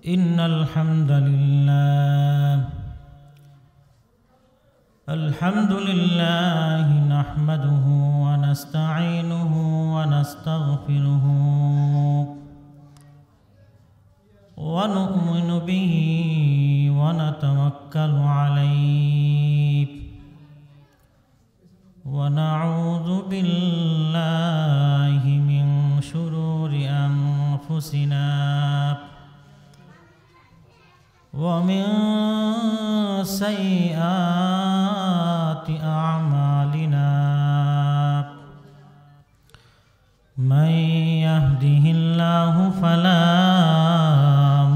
إن الحمد لله نحمده ونستعينه ونستغفره ونؤمن به ونتوكل عليه ونعوذ بالله من شرور أنفسنا ومن سيئات أعمالنا من يهده الله فلا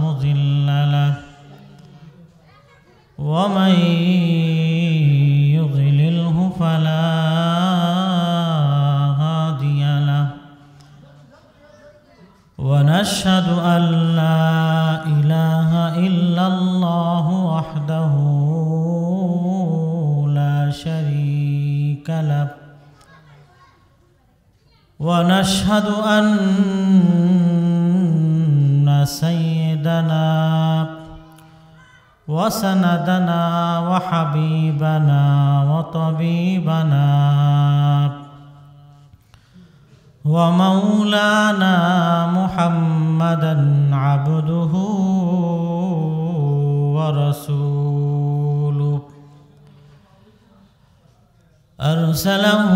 مضل له ومن يضلله فلا هادي له ونشهد أن لا إله إلا الله وحده لا شريك له ونشهد أن سيدنا وسندنا وحبيبنا وطبيبنا ومولانا محمدا عبده ورسوله أرسله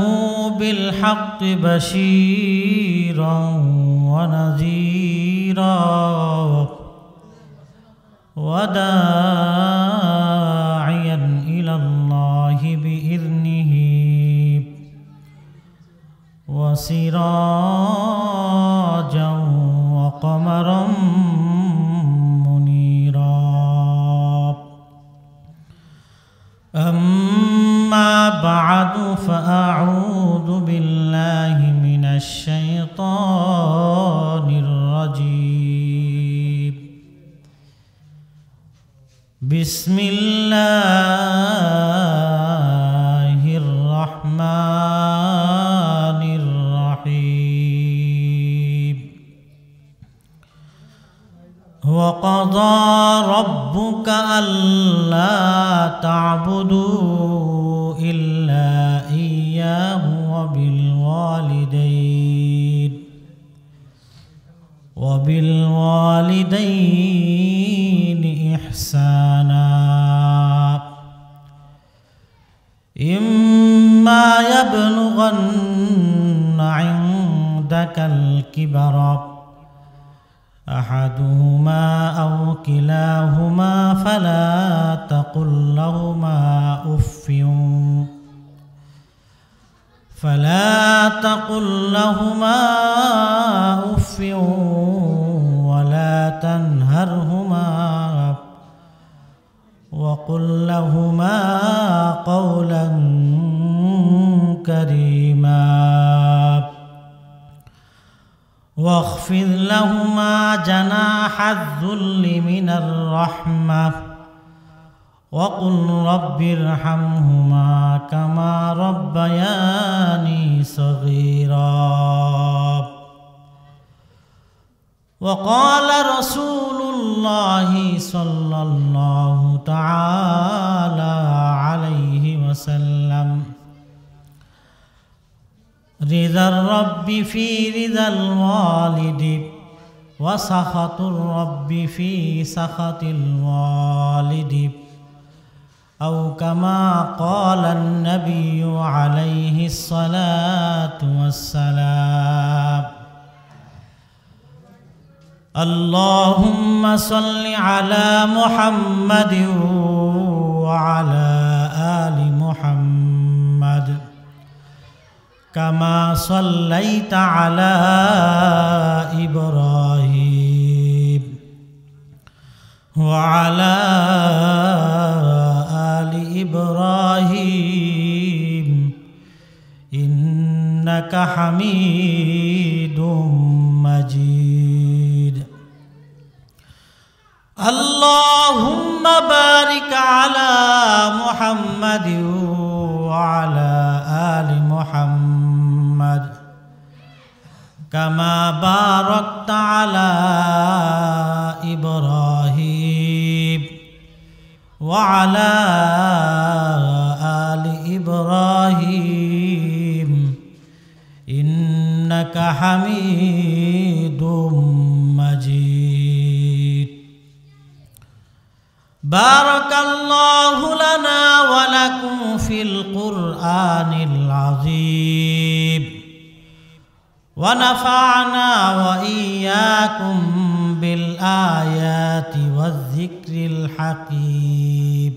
بالحق بشيرا ونذيرا وداعيا إلى الله بإذنه وسراجا وقمرا منيرا أما بعد فأعوذ بالله من الشيطان الرجيم بسم الله الرحمن الرحيم وقضى ربك ألا تعبدوا إلا إياه وبالوالدين إحسانا إما يبلغن عندك الكبر أحدهما أو كلاهما فلا تقل لهما أف ولا تنهرهما وقل لهما قولا كريما واخفض لهما جناح الذل من الرحمة وقل رب ارحمهما كما ربياني صغيرا وقال رسول الله صلى الله تعالى عليه وسلم رضا الرب في رضا الوالد وسخط الرب في سخط الوالد أو كما قال النبي عليه الصلاة والسلام اللهم صل على محمد وعلى آل محمد كما صليت على إبراهيم وعلى آل إبراهيم إنك حميد مجيد اللهم بارك على محمد وعلى آل محمد كما باركت على إبراهيم وعلى آل إبراهيم إنك حميد مجيد بارك الله لنا ولكم في القرآن العظيم ونفعنا وإياكم بالآيات والذكر الحكيم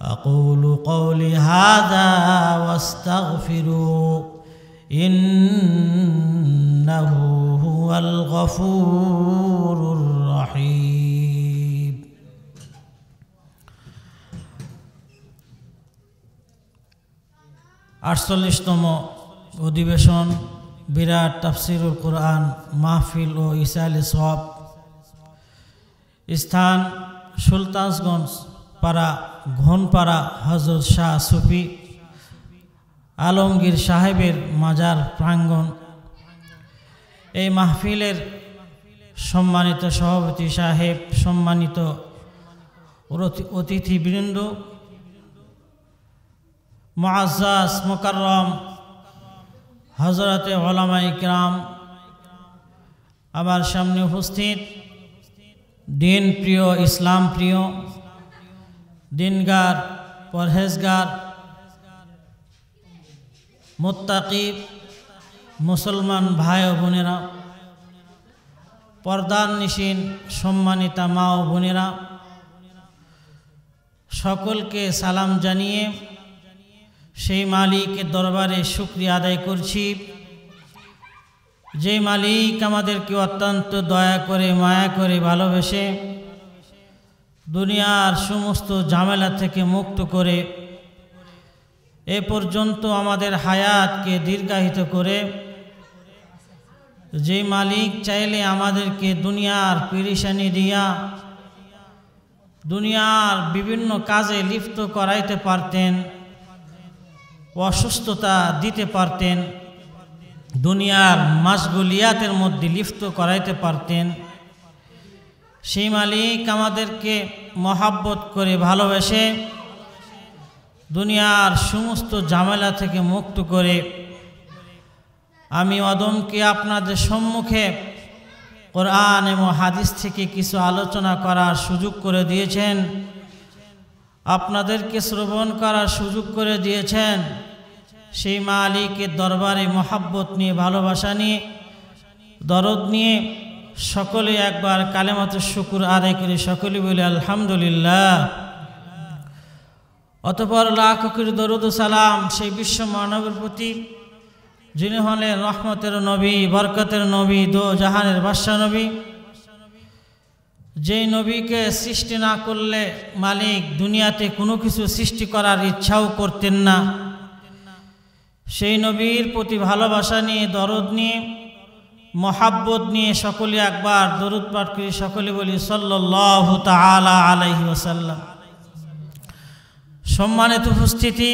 أقول قولي هذا واستغفروا إنه هو الغفور الرحيم আটচল্লিশতম অধিবেশন বিরাট তাফসিরুল কোরআন মাহফিল ও ইসালে সওয়াব স্থান সুলতানগঞ্জ পাড়া ঘনপাড়া হযরত শাহ সুফি আলমগীর সাহেবের মাজার প্রাঙ্গণ। এই মাহফিলের সম্মানিত সভাপতি সাহেব, সম্মানিত অতিথিবৃন্দ, মুআজ্জাজ মুকাররম হযরতে উলামায়ে কিরাম, আমার সামনে উপস্থিত দিন প্রিয়, ইসলাম প্রিয়, দিনগার, পরহেজগার, মুত্তাকি মুসলমান ভাই ও বোনেরা, পর্দার নিশিন সম্মানিতা মা ও বোনেরা, সকলকে সালাম জানিয়ে সেই মালিকের দরবারে শুকরিয়া আদায় করছি, যে মালিক আমাদেরকে অত্যন্ত দয়া করে, মায়া করে, ভালোবেসে দুনিয়ার সমস্ত ঝামেলা থেকে মুক্ত করে এ পর্যন্ত আমাদের হায়াতকে দীর্ঘায়িত করে, যে মালিক চাইলে আমাদেরকে দুনিয়ার পেরেশানি দিয়া দুনিয়ার বিভিন্ন কাজে লিপ্ত করাইতে পারতেন, অসুস্থতা দিতে পারতেন, দুনিয়ার মাশগুলিয়াতের মধ্যে লিপ্ত করাইতে পারতেন, সেই মালিক আমাদেরকে মহাব্বত করে ভালোবেসে দুনিয়ার সমস্ত ঝামেলা থেকে মুক্ত করে আমি আদমকে আপনাদের সম্মুখে কোরআন এবং হাদিস থেকে কিছু আলোচনা করার সুযোগ করে দিয়েছেন, আপনাদেরকে শ্রবণ করার সুযোগ করে দিয়েছেন। সেই মালিকের দরবারে মহাব্বত নিয়ে, ভালোবাসা নিয়ে, দরদ নিয়ে সকলে একবার কালেমাতুশ শুকর আদায় করে সকলে বলে আলহামদুলিল্লাহ। অতঃপর লাখ কোটি দরুদ ও সালাম সেই বিশ্ব মানবের প্রতি, যিনি হলেন রহমতের নবী, বরকতের নবী, দো জাহানের বাদশাহ নবী, যেই নবীকে সৃষ্টি না করলে মালিক দুনিয়াতে কোনো কিছু সৃষ্টি করার ইচ্ছাও করতেন না। সেই নবীর প্রতি ভালোবাসা নিয়ে, দরদ নিয়ে, মহাব্বত নিয়ে সকলে একবার দরুদ পাঠ করে সকলে বলি সাল্লাল্লাহু তাআলা আলাইহি ওয়াসাল্লাম। সম্মানিত উপস্থিতি,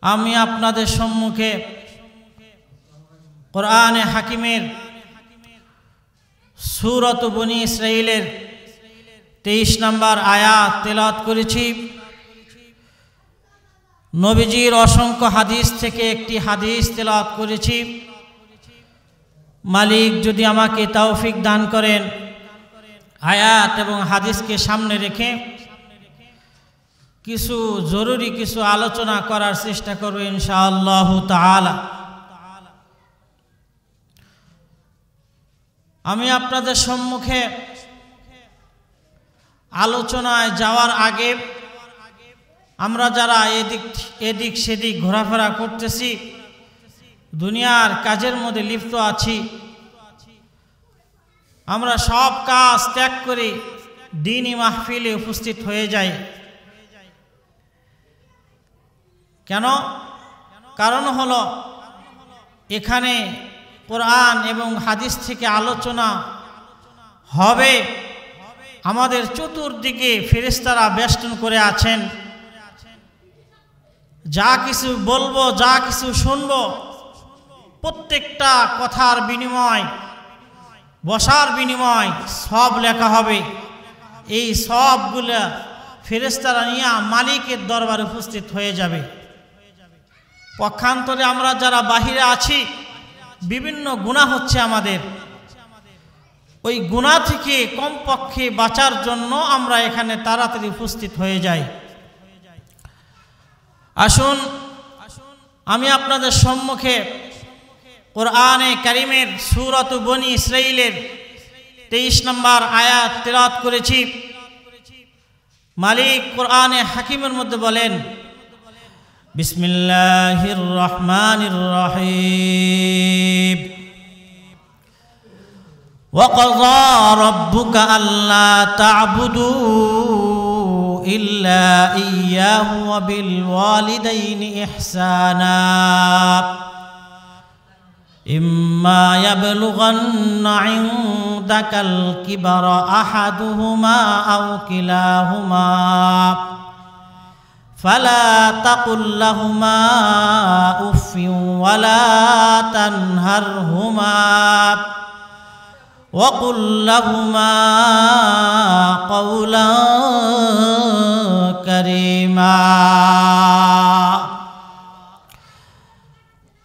আমি আপনাদের সম্মুখে কোরআনে হাকিমের সূরাত বনী ইসরাঈলের 23 নম্বর আয়াত তেলাওয়াত করেছি। নবীজির অসংখ্য হাদিস থেকে একটি হাদিস তেলাওয়াত করেছি। মালিক যদি আমাকে তৌফিক দান করেন, আয়াত এবং হাদিসকে সামনে রেখে কিছু জরুরি কিছু আলোচনা করার চেষ্টা করব ইনশাআল্লাহ তাআলা। আমি আপনাদের সম্মুখে আলোচনায় যাওয়ার আগে আমরা যারা এদিক সেদিক ঘোরাফেরা করতেছি, দুনিয়ার কাজের মধ্যে লিপ্ত আছি, আমরা সব কাজ ত্যাগ করে দ্বীনি মাহফিলে উপস্থিত হয়ে যাই। কেন? কারণ হলো এখানে কোরআন এবং হাদিস থেকে আলোচনা হবে। আমাদের চতুর্দিকে ফেরেশতারা বেষ্টন করে আছেন। যা কিছু বলবো, যা কিছু শুনবো, প্রত্যেকটা কথার বিনিময়, বসার বিনিময় সব লেখা হবে। এই সবগুলা ফেরেশতারা নিয়ে মালিকের দরবারে উপস্থিত হয়ে যাবে। পক্ষান্তরে আমরা যারা বাহিরে আছি, বিভিন্ন গুনাহ হচ্ছে আমাদের, ওই গুনাহ থেকে কমপক্ষে বাঁচার জন্য আমরা এখানে তাড়াতাড়ি উপস্থিত হয়ে যাই। আসুন আমি আপনাদের সম্মুখে কোরআনে কারিমের সূরাত বনী ইসরাঈলের 23 নম্বর আয়াত তেলাওয়াত করেছি। মালিক কোরআনে হাকিমের মধ্যে বলেন, বিসমিল্লাহির রহমানির রহিম, ওয়াকাযা রাব্বুকা আল্লা তা'বুদু ইল্লা ইয়্যাহু ওয়া বিল ওয়ালিদাইনি ইহসানা ইম্মা ইয়াবলুগান্না ইনদাকাল কিবারা আহাদুহুমা আও কিলাহুমা ফালা তাকুল লাহুমা উফফিন ওয়ালা তানহারহুমা وقل لهما قولا كريما।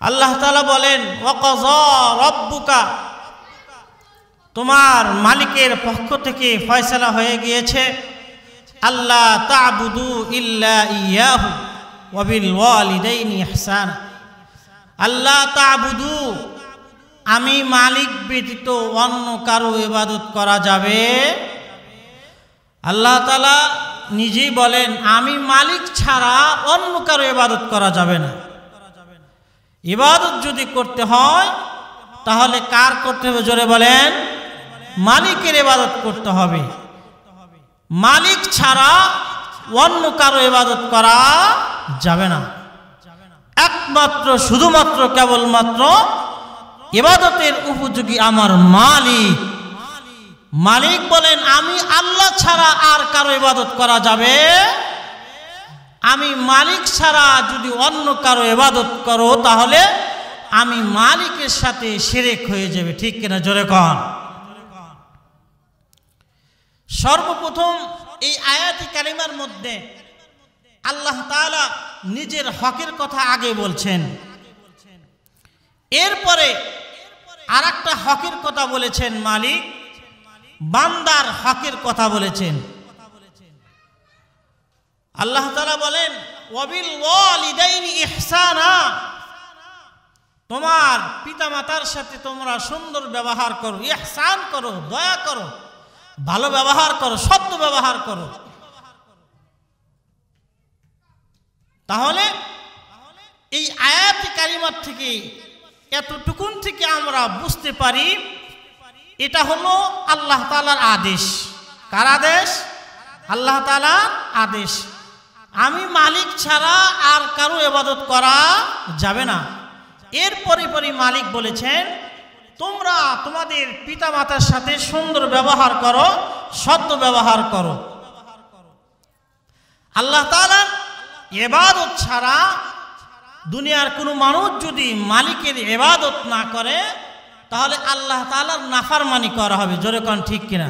আল্লাহ তাআলা বলেন, ওয়াকাযা রাব্বুকা, তোমার মালিকের পক্ষ থেকে ফয়সালা হয়ে গিয়েছে, আল্লাহ তা'বুদু ইল্লা ইয়্যাহু ওয়া বিল ওয়ালিদাইনি ইহসানা, আল্লাহ তা'বুদু, আমি মালিক ব্যতীত অন্য কারো ইবাদত করা যাবে। আল্লাহ তাআলা নিজেই বলেন, আমি মালিক ছাড়া অন্য কারো ইবাদত করা যাবে না। ইবাদত যদি করতে হয় তাহলে কার করতে হবে? জোরে বলেন, মালিকের ইবাদত করতে হবে। মালিক ছাড়া অন্য কারো ইবাদত করা যাবে না। একমাত্র শুধুমাত্র কেবলমাত্র ইবাদতের উপযোগী আমার মালিক। মালিক বলেন, আমি আল্লাহ ছাড়া আর কারো ইবাদত করা যাবে? আমি মালিক ছাড়া যদি অন্য কারো ইবাদত করো তাহলে আমি মালিকের সাথে শিরক হয়ে যাবে। ঠিক কিনা? জোরে কন। সর্বপ্রথম এই আয়াতি কারিমার মধ্যে আল্লাহ তাআলা নিজের হকের কথা আগে বলছেন, এরপরে আরেকটা হকের কথা বলেছেন মালিক, বান্দার হকের কথা বলেছেন। আল্লাহ তাআলা বলেন, ওয়াবিল ওয়ালিদাইনি ইহসানা, তোমার পিতামাতার সাথে তোমরা সুন্দর ব্যবহার করো, ইহসান করো, দয়া করো, ভালো ব্যবহার করো, সত্য ব্যবহার করো। তাহলে এই আয়াতি কারিমার থেকে এতটুকুন থেকে আমরা বুঝতে পারি এটা হলো আল্লাহ তাআলার আদেশ। কার আদেশ? আল্লাহ তাআলার আদেশ। আমি মালিক ছাড়া আর কারো ইবাদত করা যাবে না। এরপরে মালিক বলেছেন, তোমরা তোমাদের পিতামাতার সাথে সুন্দর ব্যবহার করো, সত্য ব্যবহার করো। আল্লাহ তাআলার ইবাদত ছাড়া দুনিয়ার কোনো মানুষ যদি মালিকের ইবাদত না করে তাহলে আল্লাহ তাআলার নাফরমানি করা হবে। জোরে কোন ঠিক কিনা?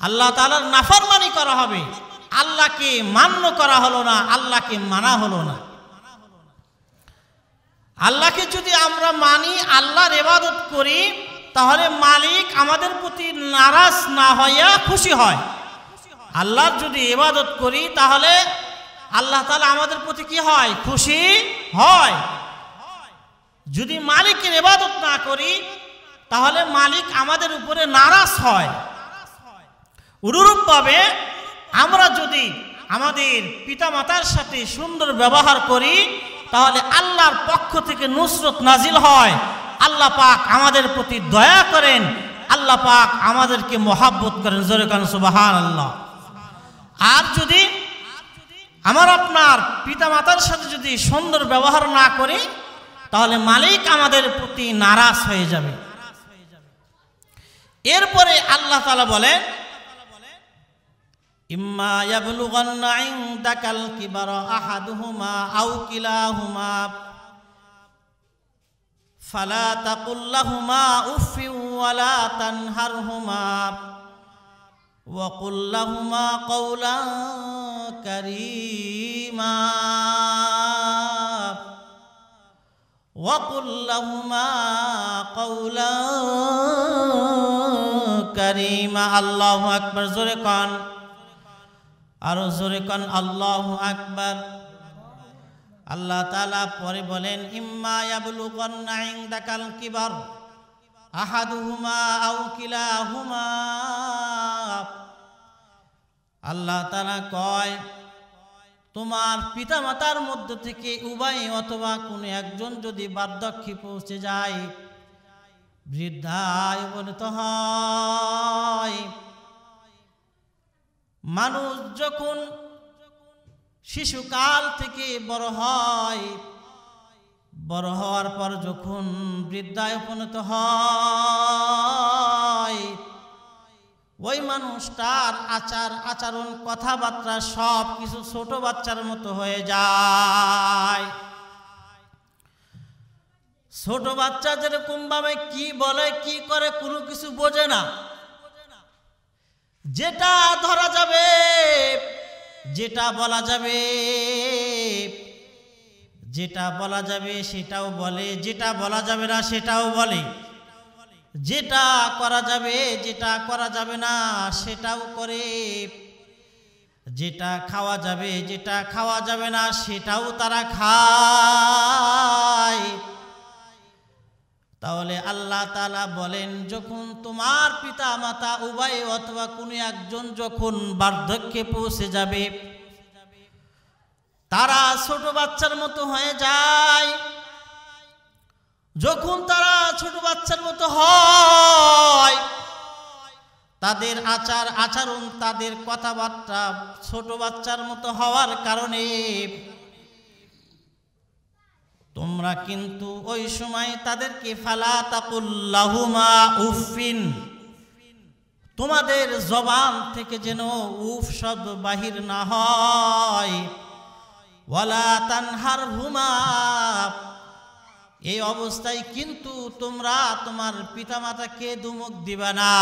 আল্লাহ তাআলার নাফরমানি করা হবে, আল্লাহকে মান্য করা হলো না, আল্লাহকে মানা হলো না। আল্লাহকে যদি আমরা মানি, আল্লাহর ইবাদত করি, তাহলে মালিক আমাদের প্রতি নারাজ না হইয়া খুশি হয়। আল্লাহর যদি ইবাদত করি তাহলে আল্লাহ তাআলা আমাদের প্রতি কি হয়? খুশি হয়। যদি মালিকের ইবাদত না করি তাহলে মালিক আমাদের উপরে নারাজ হয়। অনুরূপভাবে আমরা যদি আমাদের পিতামাতার সাথে সুন্দর ব্যবহার করি তাহলে আল্লাহর পক্ষ থেকে নুসরত নাজিল হয়, আল্লাহ পাক আমাদের প্রতি দয়া করেন, আল্লাহ পাক আমাদেরকে মহাব্বত করেন। জোরে কান সুবহানাল্লাহ। আর যদি আমার আপনার পিতামাতার সাথে যদি সুন্দর ব্যবহার না করি তাহলে মালিক আমাদের প্রতি নারাজ হয়ে যাবে। এরপরে আল্লাহ তাআলা বলেন, ইম্মা ইয়াবলুগান্না ইনদাকাল কিবারা আহাদুহুমা আও কিলাহুমা ফালা তাকুল লাহুমা উফফিন ওয়ালা তানহারহুমা ওয়াকুল লাহুমা কওলান কারীমা ওয়াকুল লাহুমা কওলান কারীমা। আল্লাহু আকবার। জোরে কান, আরো জোরে কান আল্লাহু আকবার। আল্লাহ তাআলা পরে বলেন ইম্মা ইয়াবলুগান্না ইনদাকাল কিবার আহাদুহুমা আও কিলাহুমা। আল্লাহ তাআলা কয় তোমার পিতামাতার মধ্য থেকে উভয় অথবা কোনো একজন যদি বার্ধক্যে পৌঁছে যায়, বৃদ্ধায় উপনীত হয়। মানুষ যখন শিশুকাল থেকে বড় হয়, বড় হওয়ার পর যখন বৃদ্ধায় উপনীত হয়, ওই মানুষটার আচার আচরণ কথাবার্তা সব কিছু ছোট বাচ্চার মতো হয়ে যায়। ছোট বাচ্চা যেরকম ভাবে কি বলে কি করে কোনো কিছু বোঝে না। যেটা ধরা যাবে, যেটা বলা যাবে, যেটা বলা যাবে সেটাও বলে, যেটা বলা যাবে না সেটাও বলে, যেটা করা যাবে যেটা করা যাবে না সেটাও করে, যেটা খাওয়া যাবে যেটা খাওয়া যাবে না সেটাও তারা খায়। তাহলে আল্লাহ তাআলা বলেন যখন তোমার পিতা মাতা উভয় অথবা কোনো একজন যখন বার্ধক্যে পৌঁছে যাবে, তারা ছোট বাচ্চার মতো হয়ে যায়। যখন তারা ছোট বাচ্চার মতো হয়, তাদের আচার আচরণ তাদের কথাবার্তা ছোট বাচ্চার মতো হওয়ার কারণে তোমরা কিন্তু ওই সময় তাদেরকে ফালা তাকুল লাহুমা উফিন, তোমাদের জবান থেকে যেন উফ শব্দ বাহির না হয়। ওয়ালা তানহারহুমা, এই অবস্থায় কিন্তু তোমরা তোমার পিতামাতাকে ধমক দিবা না।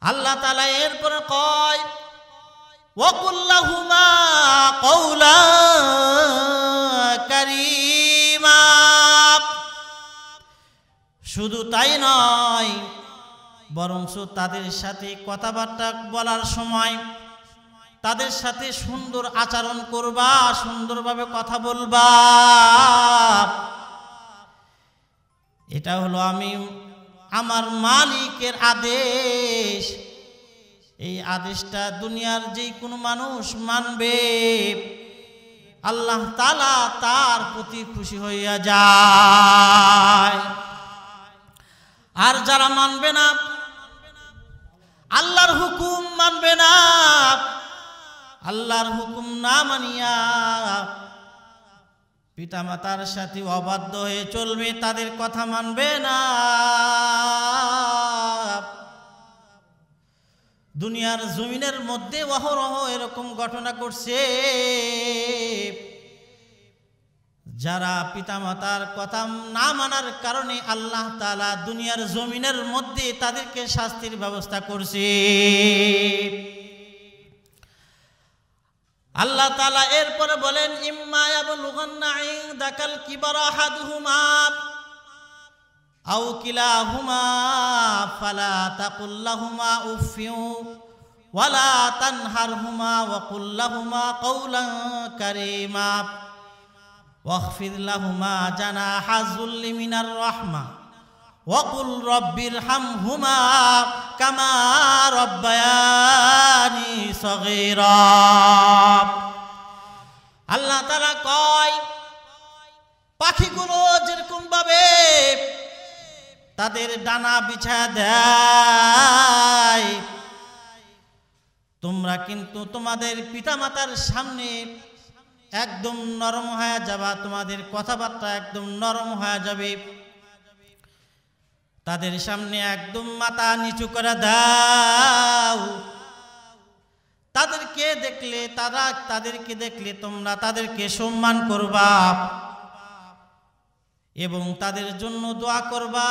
আল্লাহ তাআলা এরপরে কয় ওয়াকুল লাহুমা কওলান কারীমা। শুধু তাই নয়, বরং তাদের সাথে কথাবার্তা বলার সময় তাদের সাথে সুন্দর আচরণ করবা, সুন্দরভাবে কথা বলবা। এটা হলো আমি আমার মালিকের আদেশ। এই আদেশটা দুনিয়ার যে কোনো মানুষ মানবে, আল্লাহ তাআলা তার প্রতি খুশি হইয়া যায়। আর যারা মানবে না, আল্লাহর হুকুম মানবে না, আল্লাহর হুকুম না মানিয়া পিতামাতার সাথে অবাধ্য হয়ে চলবে, তাদের কথা মানবে না, দুনিয়ার জমিনের মধ্যে অহরহ এরকম ঘটনা ঘটছে। যারা পিতামাতার কথা না মানার কারণে আল্লাহ তাআলা দুনিয়ার জমিনের মধ্যে তাদেরকে শাস্তির ব্যবস্থা করছে। আল্লাহ তাআলা এরপরে বলেন ইম্মা ইয়াবলুগান্না ইনদাকাল কিবারা আহাদুহুমা আও কিলাহুমা ফালা তাকুল লাহুমা উফিউ ওয়ালা তানহারহুমা ওয়াকুল লাহুমা কওলান কারীমা ওয়াখফিদ লাহুমা জানাহা যুল্লি মিনার রাহমা ওয়াকুল রব্বিরহামহুমা কামা রব্বায়ানি সগীরা। আল্লাহ তাআলা কয় পাখিগুলো যেরকম ভাবে তাদের ডানা বিছায়া দেয়, তোমরা কিন্তু তোমাদের পিতামাতার সামনে একদম নরম হয়ে যাবা, তোমাদের কথাবার্তা একদম নরম হয়ে যাবে, তাদের সামনে একদম মাথা নিচু করে দাও। তাদেরকে দেখলে তোমরা তাদেরকে সম্মান করবা এবং তাদের জন্য দোয়া করবা।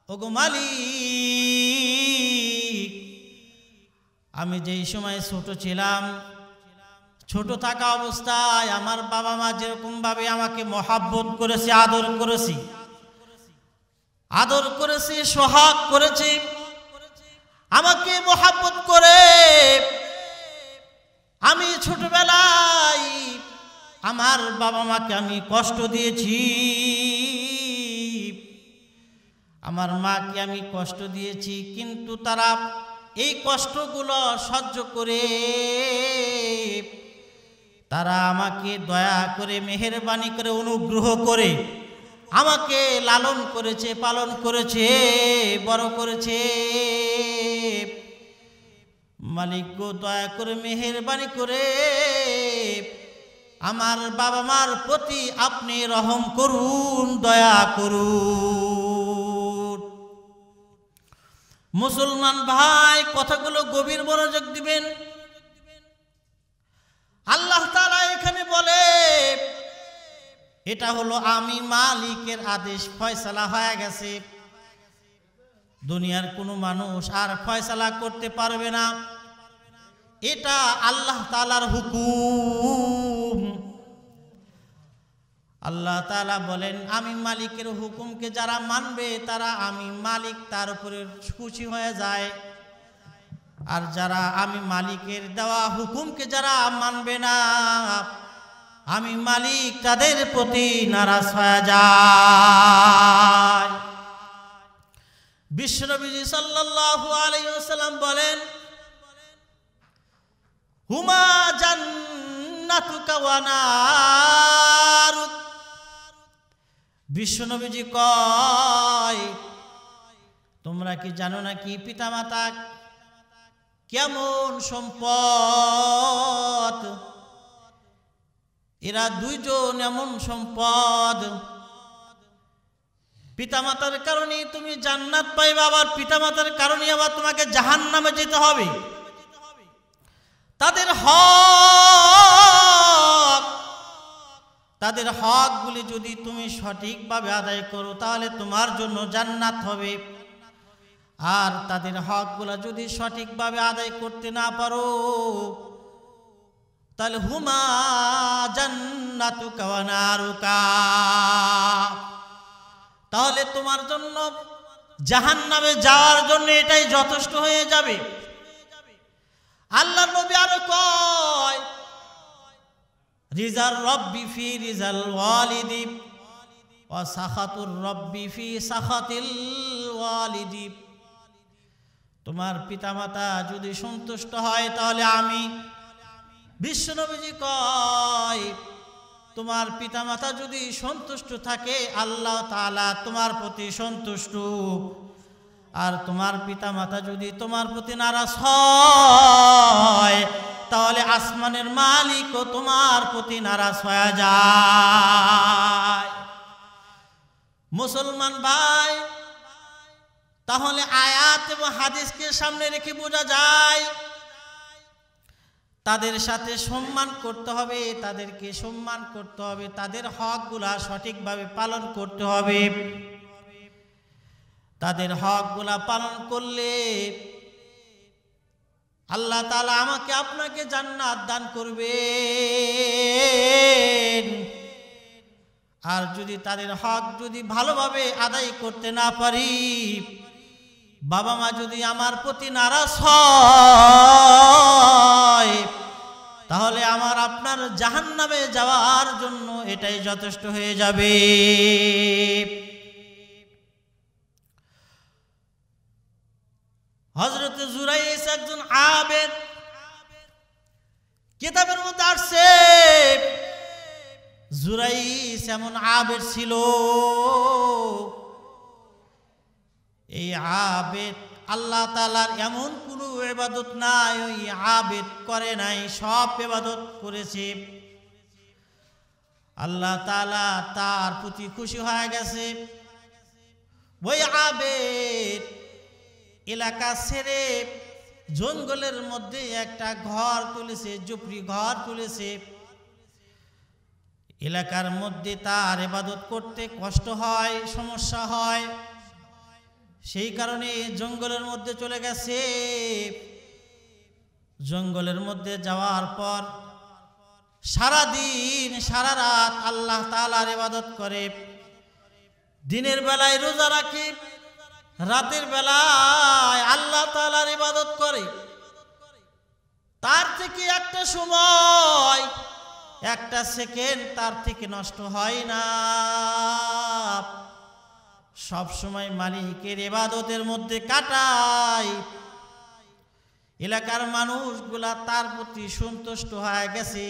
ওগো মালিক, আমি যেই সময় ছোট ছিলাম, ছোট থাকা অবস্থায় আমার বাবা মা যেরকম ভাবে আমাকে মহাব্বত করেছে, আদর করেছে, সোহাগ করেছে, আমাকে মহাব্বত করে আমি ছোটবেলায় আমার বাবা মাকে আমি কষ্ট দিয়েছি, আমার মাকে আমি কষ্ট দিয়েছি, কিন্তু তারা এই কষ্টগুলো সহ্য করে তারা আমাকে দয়া করে, মেহেরবানি করে, অনুগ্রহ করে আমাকে লালন করেছে, পালন করেছে, বড় করেছে। মালিক গো, দয়া করে, মেহেরবানি করে আমার বাবা মার প্রতি আপনি রহম করুন, দয়া করুন। মুসলমান ভাই, কথাগুলো গভীর মনোযোগ দিবেন। আল্লাহ তাআলা এখানে বলে, এটা হলো আমি মালিকের আদেশ, ফয়সালা হয়ে গেছে, দুনিয়ার কোনো মানুষ আর ফয়সালা করতে পারবে না, এটা আল্লাহ তাআলার হুকুম। আল্লাহ তাআলা বলেন, আমি মালিকের হুকুমকে যারা মানবে তারা আমি মালিক তার উপরে খুশি হয়ে যায়, আর যারা আমি মালিকের দেওয়া হুকুমকে যারা মানবে না, আমি মালিক তাদের প্রতি নারাজ হয়ে যায়। বিশ্বনবী সাল্লাল্লাহু আলাইহি ওয়াসাল্লাম বলেন, হুমা জান্নাতুকা ওয়া নারুক। বিশ্বনবীজি কয়, তোমরা কি জানো নাকি পিতামাতা কেমন সম্পদ? এরা দুইজন এমন সম্পদ, পিতামাতার কারণে তুমি জান্নাত পাইবা, আবার পিতামাতার কারণে আবার তোমাকে জাহান্নামে যেতে হবে। তাদের হকগুলি যদি তুমি সঠিকভাবে আদায় করো তাহলে তোমার জন্য জান্নাত হবে, আর তাদের হকগুলো যদি সঠিকভাবে আদায় করতে না পারো তাহলে হুমা জান্নাতুকা ওয়া নারুকা, তাহলে তোমার জন্য জাহান্নামে যাওয়ার জন্য এটাই যথেষ্ট হয়ে যাবে। আল্লাহর নবী আরো কয়, রিজার রব্বি ফি রিজাল ওয়ালিদি ওয়া সাখাতুর রব্বি ফি সাখাতিল ওয়ালিদি। তোমার পিতামাতা যদি সন্তুষ্ট হয় তাহলে আমি, বিশ্বনবীজি কয়, তোমার পিতামাতা যদি সন্তুষ্ট থাকে আল্লাহ তাআলা তোমার প্রতি সন্তুষ্ট, আর তোমার পিতামাতা যদি তোমার প্রতি নারাজ হয় তাহলে আসমানের মালিকও তোমার প্রতি নারাজ হয়ে যায়। মুসলমান ভাই, তাহলে আয়াত এবং হাদিসকে সামনে রেখে বোঝা যায় তাদের সাথে সম্মান করতে হবে, তাদেরকে সম্মান করতে হবে, তাদের হকগুলা সঠিকভাবে পালন করতে হবে। তাদের হকগুলা পালন করলে আল্লাহ তাআলা আমাকে আপনাকে জান্নাত দান করবেন। আর যদি তাদের হক যদি ভালোভাবে আদায় করতে না পারি, বাবা মা যদি আমার প্রতি নারাজ হয় তাহলে আমার আপনার জাহান্নামে যাওয়ার জন্য এটাই যথেষ্ট হয়ে যাবে। হযরত জুরাইস একজন আবেদ, কিতাবের মধ্যে আসছে জুরাইস এমন আবেদ ছিল, এই আবেদ আল্লাহ তাআলার এমন কোনো ইবাদত নাই ওই আবেদ করে নাই, সব ইবাদত করেছে। আল্লাহ তাআলা তার প্রতি খুশি হয়ে গেছে। ওই আবেদ এলাকা ছেড়ে জঙ্গলের মধ্যে একটা ঘর তুলেছে, ঝুপড়ি ঘর তুলেছে। এলাকার মধ্যে তার ইবাদত করতে কষ্ট হয়, সমস্যা হয়। সেই কারণে জঙ্গলের মধ্যে চলে গেছে। জঙ্গলের মধ্যে যাওয়ার পর সারা দিন সারা রাত আল্লাহ তাআলার ইবাদত করে। দিনের বেলায় রোজা রাখে, রাতের বেলায় আল্লাহ তাআলার ইবাদত করে। তার থেকে একটা সময়, একটা সেকেন্ড তার থেকে নষ্ট হয় না। সব সময় মালিকের ইবাদতের মধ্যে কাটায়। এলাকার মানুষগুলা তার প্রতি সন্তুষ্ট হয়ে গেছে।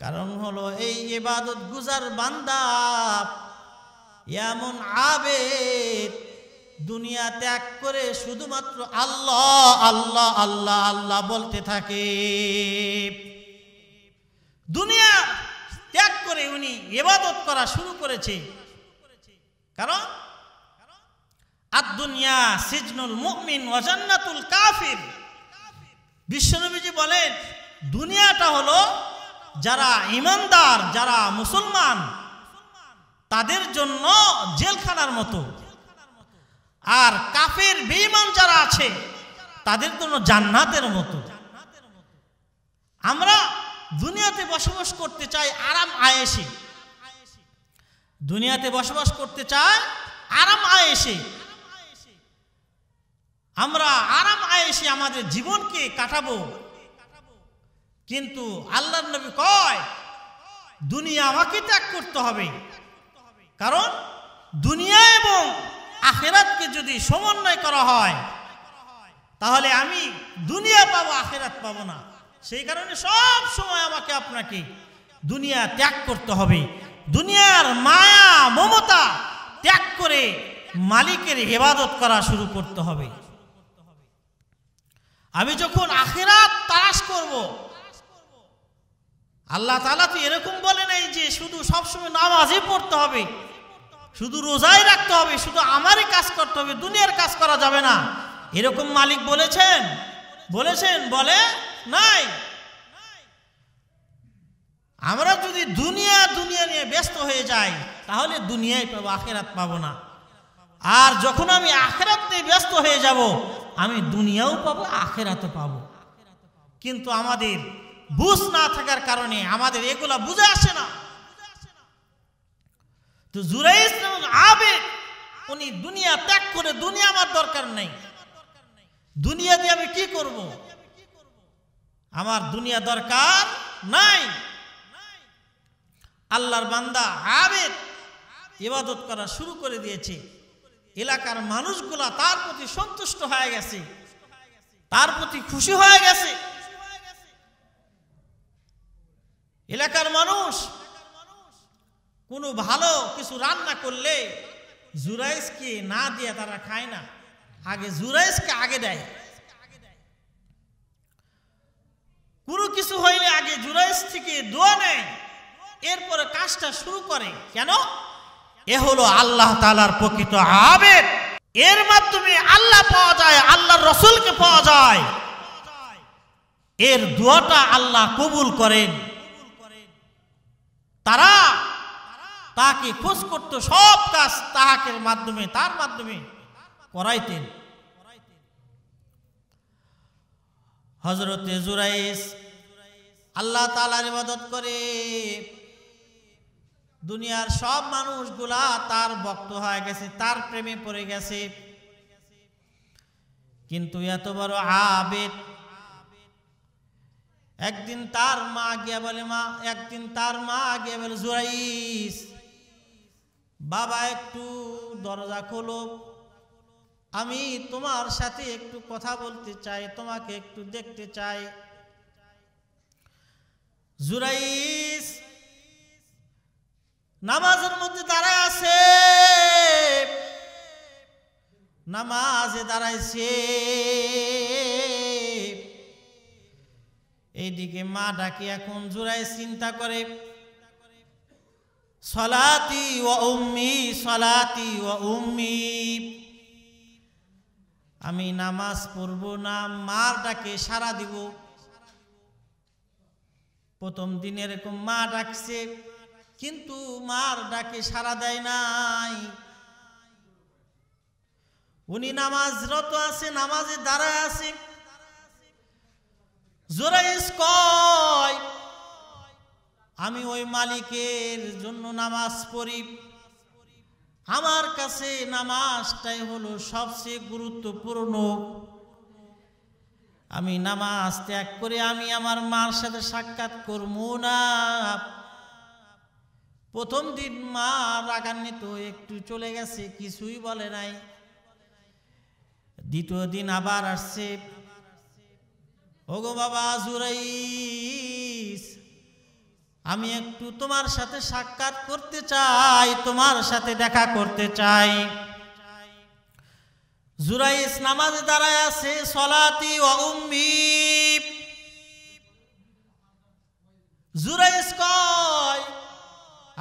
কারণ হলো এই ইবাদত গুজার বান্দা এমন আবেদ, দুনিয়া ত্যাগ করে শুধুমাত্র আল্লাহ আল্লাহ আল্লাহ আল্লাহ বলতে থাকে। দুনিয়া ত্যাগ করে উনি ইবাদত করা শুরু করেছে। কারণ আদ-দুনিয়া সিজনুল মুমিন ওয়া জান্নাতুল কাফির। বিশ্বনবীজি বলেন দুনিয়াটা হলো যারা ঈমানদার, যারা মুসলমান তাদের জন্য জেলখানার মতো, আর কাফের বেঈমান যারা আছে তাদের জন্য জান্নাতের মতো। আমরা দুনিয়াতে বসবাস করতে চাই আরাম আয়েশে, দুনিয়াতে বসবাস করতে চাই আরাম আয়েশে। আমরা আরাম আয়েশে আমাদের জীবনকে কাটাবো, কিন্তু আল্লাহর নবী কয় দুনিয়া আমাকে ত্যাগ করতে হবে। কারণ দুনিয়া এবং আখিরাতকে যদি সমন্বয় করা হয় তাহলে আমি দুনিয়া পাবো, আখিরাত পাবো না। সেই কারণে সব সময় আমাকে আপনাকে দুনিয়া ত্যাগ করতে হবে। দুনিয়ার মায়া মমতা ত্যাগ করে মালিকের ইবাদত করা শুরু করতে হবে। আমি যখন আখিরাত তালাশ করব, আল্লাহ তাআলা তো এরকম বলে নাই যে শুধু সবসময় নামাজই পড়তে হবে, শুধু রোজাই রাখতে হবে, শুধু আমারই কাজ করতে হবে, দুনিয়ার কাজ করা যাবে না। এরকম মালিক বলেছেন? বলে নাই। আমরা যদি দুনিয়া নিয়ে ব্যস্ত হয়ে যাই তাহলে দুনিয়ায় পাবো, আখিরাত পাবো না। আর যখন আমি আখিরাত নিয়ে ব্যস্ত হয়ে যাব আমি দুনিয়াও পাবো, আখিরাতও পাবো। কিন্তু আমাদের বুঝ না থাকার কারণে আমাদের এগুলা বুঝে আসে না। তো জুরাইস আবেদ উনি দুনিয়া ত্যাগ করে, দুনিয়া আমার দরকার নেই, দুনিয়া দিয়ে আমি কি করব, আমার দুনিয়া দরকার নাই। আল্লাহর বান্দা আবেদ ইবাদত করা শুরু করে দিয়েছে। এলাকার মানুষগুলা তার প্রতি সন্তুষ্ট হয়ে গেছে, তার প্রতি খুশি হয়ে গেছে। এলাকার মানুষ কোনো ভালো কিছু রান্না করলে জুরাইসকে না দিয়ে তারা খায় না, আগে জুরাইসকে আগে দেয়। কোনো কিছু হইলে আগে জুরাইস থেকে দোয়া নেয়, এরপরে কাজটা শুরু করে। কেন? এ হলো আল্লাহ তাআলার প্রকৃত আবেদ। এর মাধ্যমে আল্লাহ পাওয়া যায়, আল্লাহর রাসূলকে পাওয়া যায়। এর দোয়াটা আল্লাহ কবুল করেন। তারা তাকে খোঁজ করত, সব কাজ তার মাধ্যমে করাইতেন। হযরতে জুরাইস আল্লাহ তাআলার ইবাদত করে দুনিয়ার সব মানুষগুলা তার ভক্ত হয়ে গেছে, তার প্রেমে পড়ে গেছে। কিন্তু এত বড় আবেদ একদিন তার মা গিয়া বলে জুরাইস বাবা একটু দরজা খোলো, আমি তোমার সাথে একটু কথা বলতে চাই, তোমাকে একটু দেখতে চাই। জুরাইস নামাজের মধ্যে দাঁড়ায় আছে, নামাজে দাঁড়াইছে। এইদিকে মা ডাকি, এখন জুরাইস চিন্তা করে সলাতি ওয়া উম্মি, আমি নামাজ পড়ব না, মার ডাকে সাড়া দিব। প্রথম দিন এরকম মা ডাকছে, কিন্তু মার ডাকে সাড়া দেয় নাই। উনি নামাজরত আছে, নামাজে দাঁড়ায় আছে। জুরাইস কয় আমি ওই মালিকের জন্য নামাজ পড়ি, আমার কাছে নামাজটাই হলো সবচেয়ে গুরুত্বপূর্ণ। আমি নামাজ ত্যাগ করে আমি আমার মার সাথে সাক্ষাৎ করবো না। প্রথম দিন মা রাগান্বিত একটু চলে গেছে, কিছুই বলে নাই। দ্বিতীয় দিন আবার আসছে, ওগো বাবা জুরাইস, আমি একটু তোমার সাথে সাক্ষাৎ করতে চাই, তোমার সাথে দেখা করতে চাই। জুরাইস নামাজে দাঁড়ায় আছে, সলাতি ওয়া উম্মি। জুরাইস কয়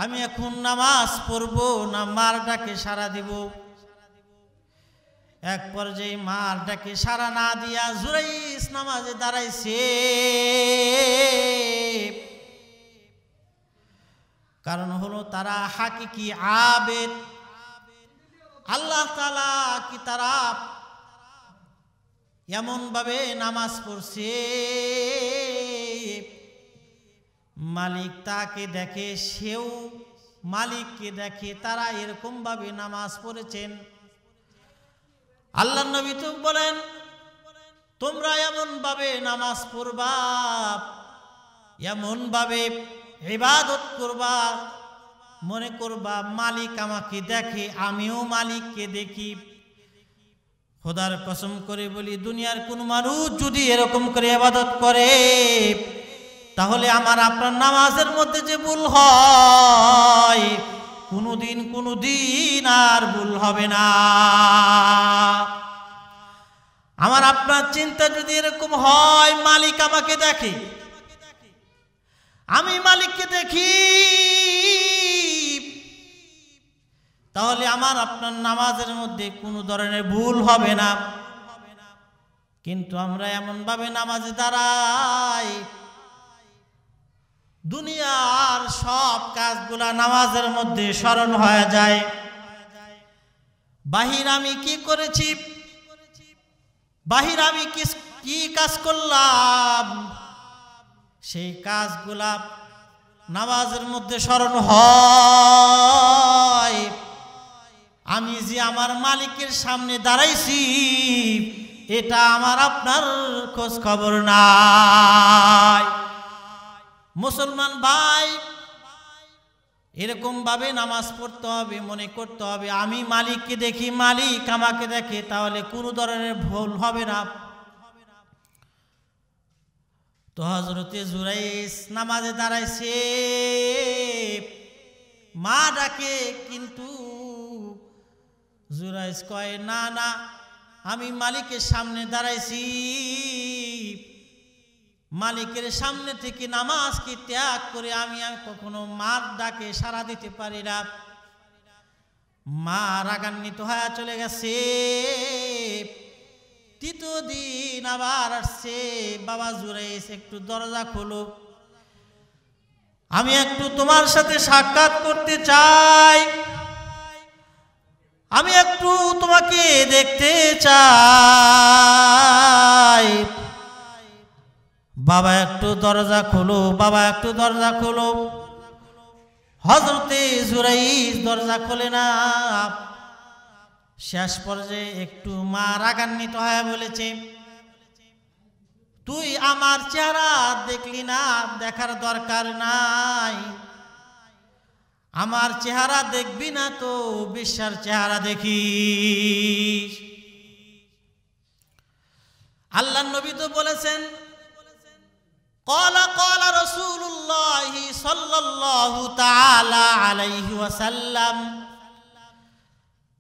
আমি এখন নামাজ পড়বো না মার ডাকে সাড়া দিব। এক পর্যায়ে মার ডাকে সাড়া না দিয়া জুরাইস নামাজে দাঁড়াইছে। কারণ হলো তারা হাকিকি আবেদ, আল্লাহ তাআলা কি তারা এমন ভাবে নামাজ পড়ছে মালিক তাকে দেখে, সেও মালিককে দেখে, তারা এরকম ভাবে নামাজ পড়েছেন। আল্লাহর নবী তো বলেন তোমরা এমন ভাবে নামাজ পড়বা, এমন ভাবে ইবাদত করবা, মনে করবা মালিক আমাকে দেখে, আমিও মালিককে দেখি। খোদার কসম করে বলি, দুনিয়ার কোন মানুষ যদি এরকম করে ইবাদত করে তাহলে আমার আপনার নামাজের মধ্যে যে ভুল হয় কোনোদিন আর ভুল হবে না। আমার আপনার চিন্তা যদি এরকম হয় মালিক আমাকে দেখে, আমি মালিককে দেখি, তাহলে আমার আপনার নামাজের মধ্যে কোনো ধরনের ভুল হবে না। কিন্তু আমরা এমন ভাবে নামাজে দাঁড়াই, দুনিয়ার সব কাজগুলা নামাজের মধ্যে স্মরণ হয়ে যায়। বাহির আমি কি করেছি, বাহির আমি কি কাজ করলাম, সেই কাজগুলা নামাজের মধ্যে স্মরণ হয়। আমি যে আমার মালিকের সামনে দাঁড়াইছি এটা আমার আপনার খোঁজ খবর নাই। মুসলমান ভাই, এরকম ভাবে নামাজ পড়তে হবে, মনে করতে হবে আমি মালিককে দেখি, মালিক আমাকে দেখে, তাহলে কোনো ধরনের ভুল হবে না। তো হযরতে জুরাইস নামাজে দাঁড়াইছে, মা ডাকে, কিন্তু জুরাইস কয় না না, আমি মালিকের সামনে দাঁড়াইছি, মালিকের সামনে থেকে নামাজকে ত্যাগ করে আমি কখনো মার ডাকে সাড়া দিতে পারি না। মা রাগান্বিত হয়ে চলে গেছে। তৃতীয় দিন আবার আসছে, বাবা জুরাইস একটু দরজা খোলো, আমি একটু তোমার সাথে সাক্ষাৎ করতে চাই, আমি একটু তোমাকে দেখতে চাই। বাবা একটু দরজা খোলো, বাবা একটু দরজা খোলো। হযরতে জুরাইস দরজা খোলে না। শেষ পর্যায়ে একটু মা রাগান্বিত হয়ে বলেছে, তুই আমার চেহারা দেখলি না, দেখার দরকার নাই, আমার চেহারা দেখবি না তো বেশ্যার চেহারা দেখিস। আল্লাহর নবী তো বলেছেন, قال رسول الله صلى الله تعالى عليه وسلم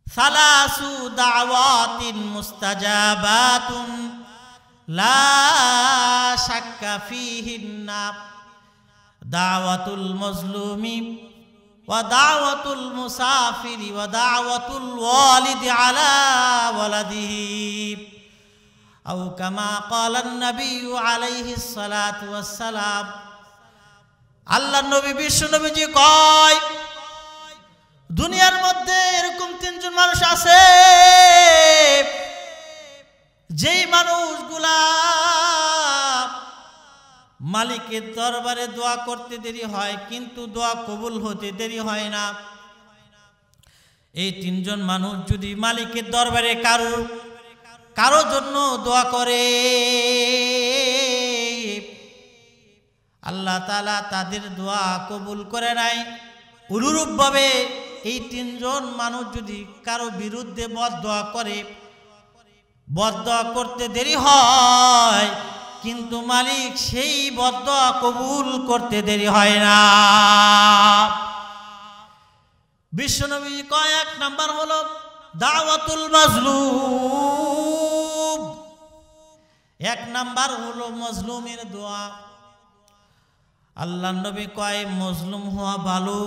ثلاث دعوات مستجابات لا شك فيهن دعوة المظلوم ودعوة المسافر ودعوة الوالد على ولده أو كما قال النبي عليه الصلاة والسلام। আল্লাহর নবী বিশ্ব নবীজি কয়, দুনিয়ার মধ্যে এরকম তিনজন মানুষ আছে যেই মানুষগুলা মালিকের দরবারে দোয়া করতে দেরি হয় কিন্তু দোয়া কবুল হতে দেরি হয় না, এই তিনজন মানুষ যদি মালিকের দরবারে কারো জন্য দোয়া করে, আল্লাহ তাআলা তাদের দোয়া কবুল করে নাই। অনুরূপভাবে এই তিনজন মানুষ যদি কারো বিরুদ্ধে বদদোয়া করে, বদদোয়া করতে দেরি হয় কিন্তু মালিক সেই বদদোয়া কবুল করতে দেরি হয় না। বিশ্বনবী কয়, এক নাম্বার হলো দাওয়াতুল মাজলুম, এক নাম্বার হলো মজলুমের দোয়া। আল্লাহ নবী কয় মজলুম হওয়া ভালো,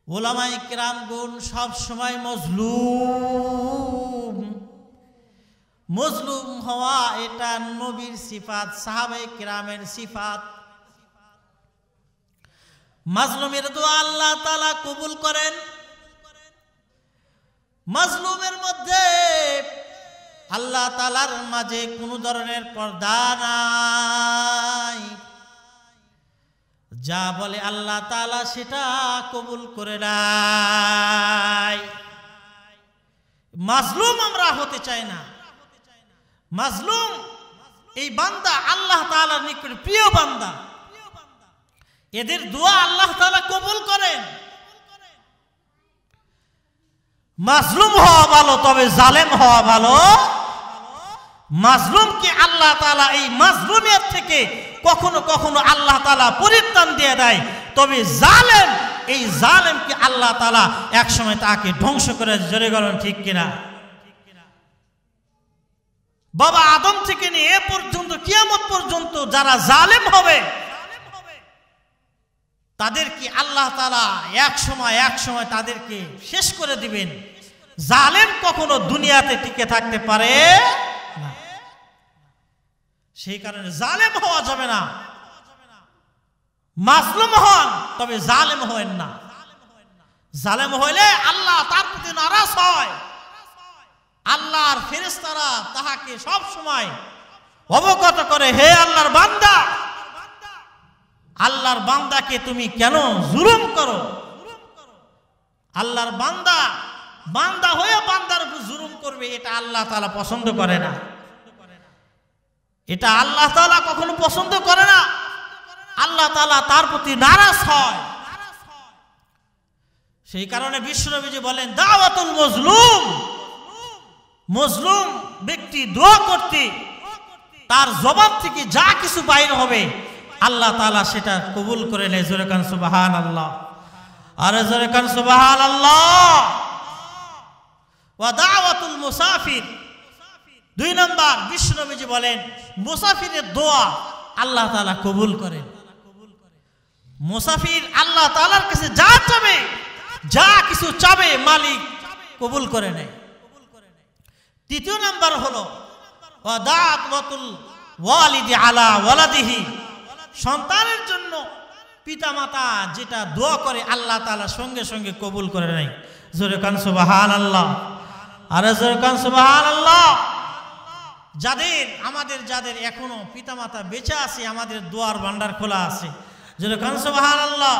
উলামায়ে কিরামগণ সব সময় মজলুম হওয়া এটা নবীর সিফাত, সাহাবায়ে কিরামের সিফাত। মাজলুমের দোয়া আল্লাহ তাআলা কবুল করেন। মাজলুমের মধ্যে আল্লাহ তাআলার মাঝে কোনো ধরনের পর্দা নাই, যা বলে আল্লাহ তাআলা সেটা কবুল করে নাই। মাজলুম আমরা হতে চাই না। মাজলুম এই বান্দা আল্লাহ তাআলার নিকট প্রিয় বান্দা, এদের দোয়া আল্লাহ তাআলা কবুল করেন। মাজলুম হওয়া ভালো, তবে জালেম হওয়া ভালো। মাজলুমকে আল্লাহ তাআলা এই মাজলুমিয়ত থেকে কখনো কখনো আল্লাহ তাআলা পরিত্রাণ দিয়ে দেয়, তবে জালেম, এই জালেমকে আল্লাহ তাআলা একসময় তাকে ধ্বংস করে। জোরে বলেন ঠিক কিনা? বাবা আদম থেকে নিয়ে এ পর্যন্ত কিয়ামত পর্যন্ত যারা জালেম হবে তাদেরকে আল্লাহ তাআলা এক সময় তাদেরকে শেষ করে দিবেন। জালেম কখনো দুনিয়াতে টিকে থাকতে পারে না, সেই কারণে জালেম হওয়া যাবে না। মাজলুম হন, তবে জালেম হবেন না। জালেম হইলে আল্লাহ তার প্রতি নারাজ হয়। আল্লাহর ফেরেশতারা তাহাকে সব সময় অবগত করে, হে আল্লাহর বান্দা, আল্লাহর বান্দাকে তুমি কেন জুলুম করো? আল্লাহর বান্দা হয়ে বান্দার উপর জুলুম করবে, এটা আল্লাহ তাআলা পছন্দ করে না। এটা আল্লাহ তাআলা কখনো পছন্দ করে না। আল্লাহ তাআলা তার প্রতি নারাজ হয়। সেই কারণে বিশ্বনবীজি বলেন দাওয়াতুল মজলুম, মজলুম ব্যক্তি দোয়া করতে তার জবান থেকে যা কিছু বাইর হবে আল্লাহ তাআলা সেটা কবুল করে নেয়। জোরে কান সুবহানাল্লাহ, আরে জোরে কান সুবহানাল্লাহ। ওয়া দাওয়াতুল মুসাফির, দুই নম্বর বিশ্বনবীজি বলেন মুসাফিরের দোয়া আল্লাহ তাআলা কবুল করেন। মুসাফির আল্লাহ তাআলার কাছে যা কিছু চাবে মালিক কবুল করে নেয়। তৃতীয় নাম্বার হলো ওয়া দাওয়াতুল ওয়ালিদি আলা ওয়ালাদিহি, সন্তানের জন্য পিতামাতা যেটা দোয়া করে আল্লাহ তাআলা সঙ্গে সঙ্গে কবুল করে নেয়। জোরে কান সুবহানাল্লাহ, আরে জোরে কান সুবহানাল্লাহ। যাদের এখনো পিতামাতা বেঁচে আছে, আমাদের দোয়ার ভান্ডার খোলা আছে। জোরে কান সুবহানাল্লাহ।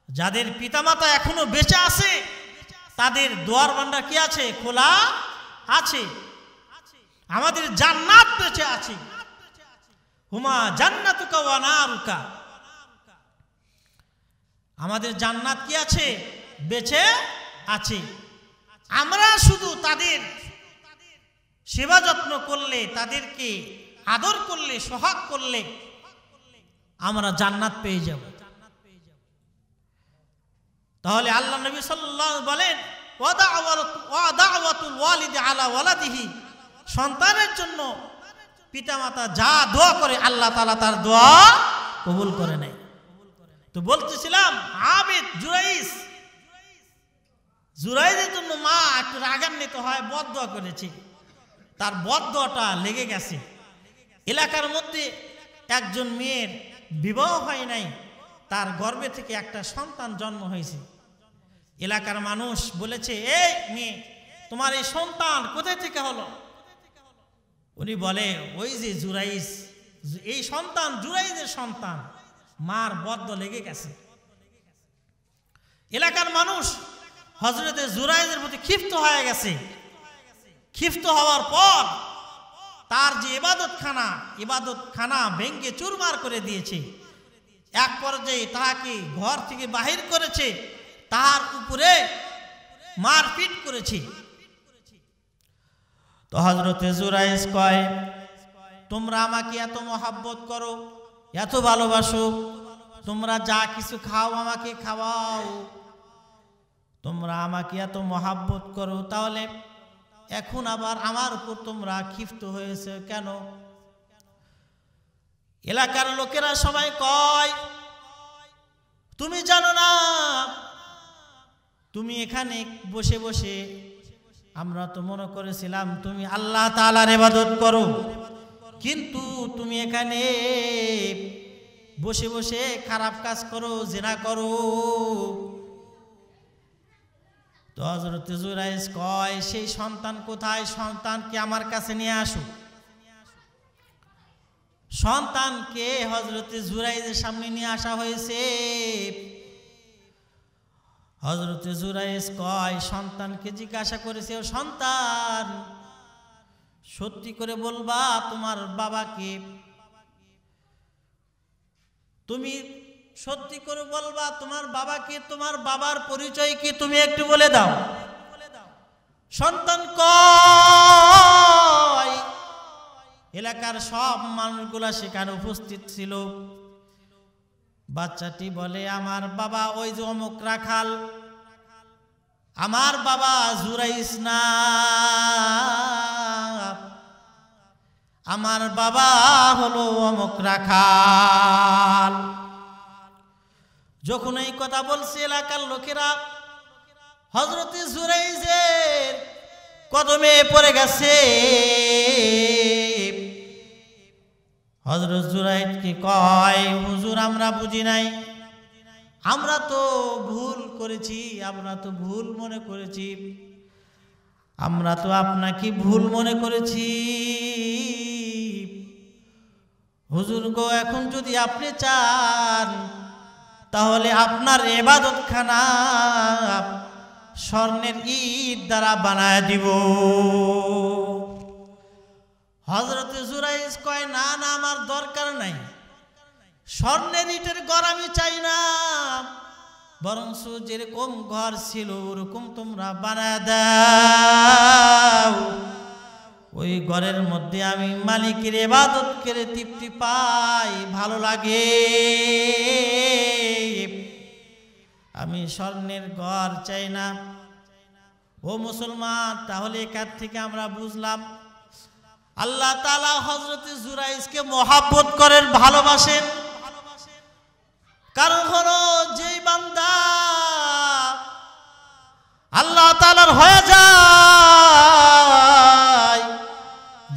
যাদের পিতামাতা এখনো বেঁচে আছে তাদের দোয়ার ভান্ডার কি আছে? খোলা আছে। আমাদের জান্নাত বেঁচে আছে। হুমা জান্নাতুকা ওয়া নারুকা, আমাদের জান্নাত কি আছে? বেঁচে আছে। আমরা শুধু তাদের সেবা যত্ন করলে, তাদেরকে আদর করলে, সোহাগ করলে আমরা জান্নাত পেয়ে যাব। তাহলে আল্লাহ নবী সাল্লাল্লাহু আলাইহি বলেন ওয়া দাওয়াতুল ওয়ালিদি আলা ওয়ালাদিহি, সন্তানের জন্য পিতামাতা যা দোয়া করে আল্লাহ তাআলা তার দোয়া কবুল করে নেয়। তো বলতেছিলাম আবিদ জুরাইজের জন্য মা একটু রাগান্বিত হয়, বদদোয়া করেছে। তার বদদোয়াটা লেগে গেছে। এলাকার মধ্যে একজন মেয়ের বিবাহ হয় নাই, তার গর্ভে থেকে একটা সন্তান জন্ম হয়েছে। এলাকার মানুষ বলেছে, এই মেয়ে তোমার এই সন্তান কোথায় থেকে হলো? উনি বলে, ওই যে জুরাইজ, এই সন্তান জুরাইজের সন্তান, মার বদ্ধ লেগে গেছে। এলাকার মানুষ হযরতে জুরাইজের প্রতি ক্ষিপ্ত হয়ে গেছে। ক্ষিপ্ত হওয়ার পর তার যে ইবাদতখানা ভেঙ্গে চুরমার করে দিয়েছে। এক পর্যায়ে তাকে ঘর থেকে বাহির করেছে, তার উপরে মারপিট করেছে। তো হযরতে জুরাইজ কয়, তোমরা আমাকে এত মহাব্বত করো, এত ভালোবাসো, তোমরা যা কিছু খাও আমাকে খাওয়াও, তোমরা আমাকে এত মহাব্বত করো, তাহলে এখন আবার আমার উপর তোমরা ক্ষিপ্ত হয়েছে কেন? এলাকার লোকেরা সবাই কয়, তুমি জানো না, তুমি এখানে বসে বসে আমরা তো মনে করেছিলাম তুমি আল্লাহ তাআলার ইবাদত করো, কিন্তু তুমি এখানে বসে বসে খারাপ কাজ করো, জিনা করো। তো হযরত জুরাইজ কয়, সেই সন্তান কোথায়? সন্তানকে আমার কাছে নিয়ে আসো। সন্তানকে হযরত জুরাইজের সামনে নিয়ে আসা হয়েছে। হযরত জুরাইজ কয়, সন্তানকে জিজ্ঞাসা করেছে, ও সন্তান, সত্যি করে বলবা তোমার বাবাকে? তুমি সত্যি করে বলবা তোমার বাবাকে, তোমার বাবার পরিচয় কি তুমি একটু বলে দাও। সন্তান কয়, এলাকার সব মানুষগুলা সেখানে উপস্থিত ছিল। বাচ্চাটি বলে, আমার বাবা ওই যে অমুক রাখাল, আমার বাবা জুরাইজ না, আমার বাবা হলো অমুক রাখাল। যখন এই কথা বলছে এলাকার লোকেরা হযরত জুরাইজের কদমে পড়ে গেছে। হযরত জুরাইজকে কয়, হুজুর আমরা বুঝি নাই, আমরা তো ভুল করেছি, আমরা তো ভুল মনে করেছি, আমরা তো আপনাকে ভুল মনে করেছি। হুজুর গো, এখন যদি আপনি চান তাহলে আপনার ইবাদতখানা স্বর্ণের ইট দ্বারা বানায় দিব। হযরত জুরাইজ কয়, না না, আমার দরকার নাই, স্বর্ণের ইটের ঘর আমি চাই না, বরঞ্চ যেরকম ঘর ছিল ওরকম তোমরা বানায় দাও, ওই ঘরের মধ্যে আমি মালিকের ইবাদত করে তৃপ্তি পাই, ভালো লাগে, আমি স্বর্ণের ঘর চাই না। ও মুসলমান, তাহলে এখান থেকে আমরা বুঝলাম আল্লাহ তাআলা হযরত জুরাইজকে মহব্বত করেন, ভালোবাসেন। কারণ হলো যেই বান্দা আল্লাহ তাআলার হয়ে যায়,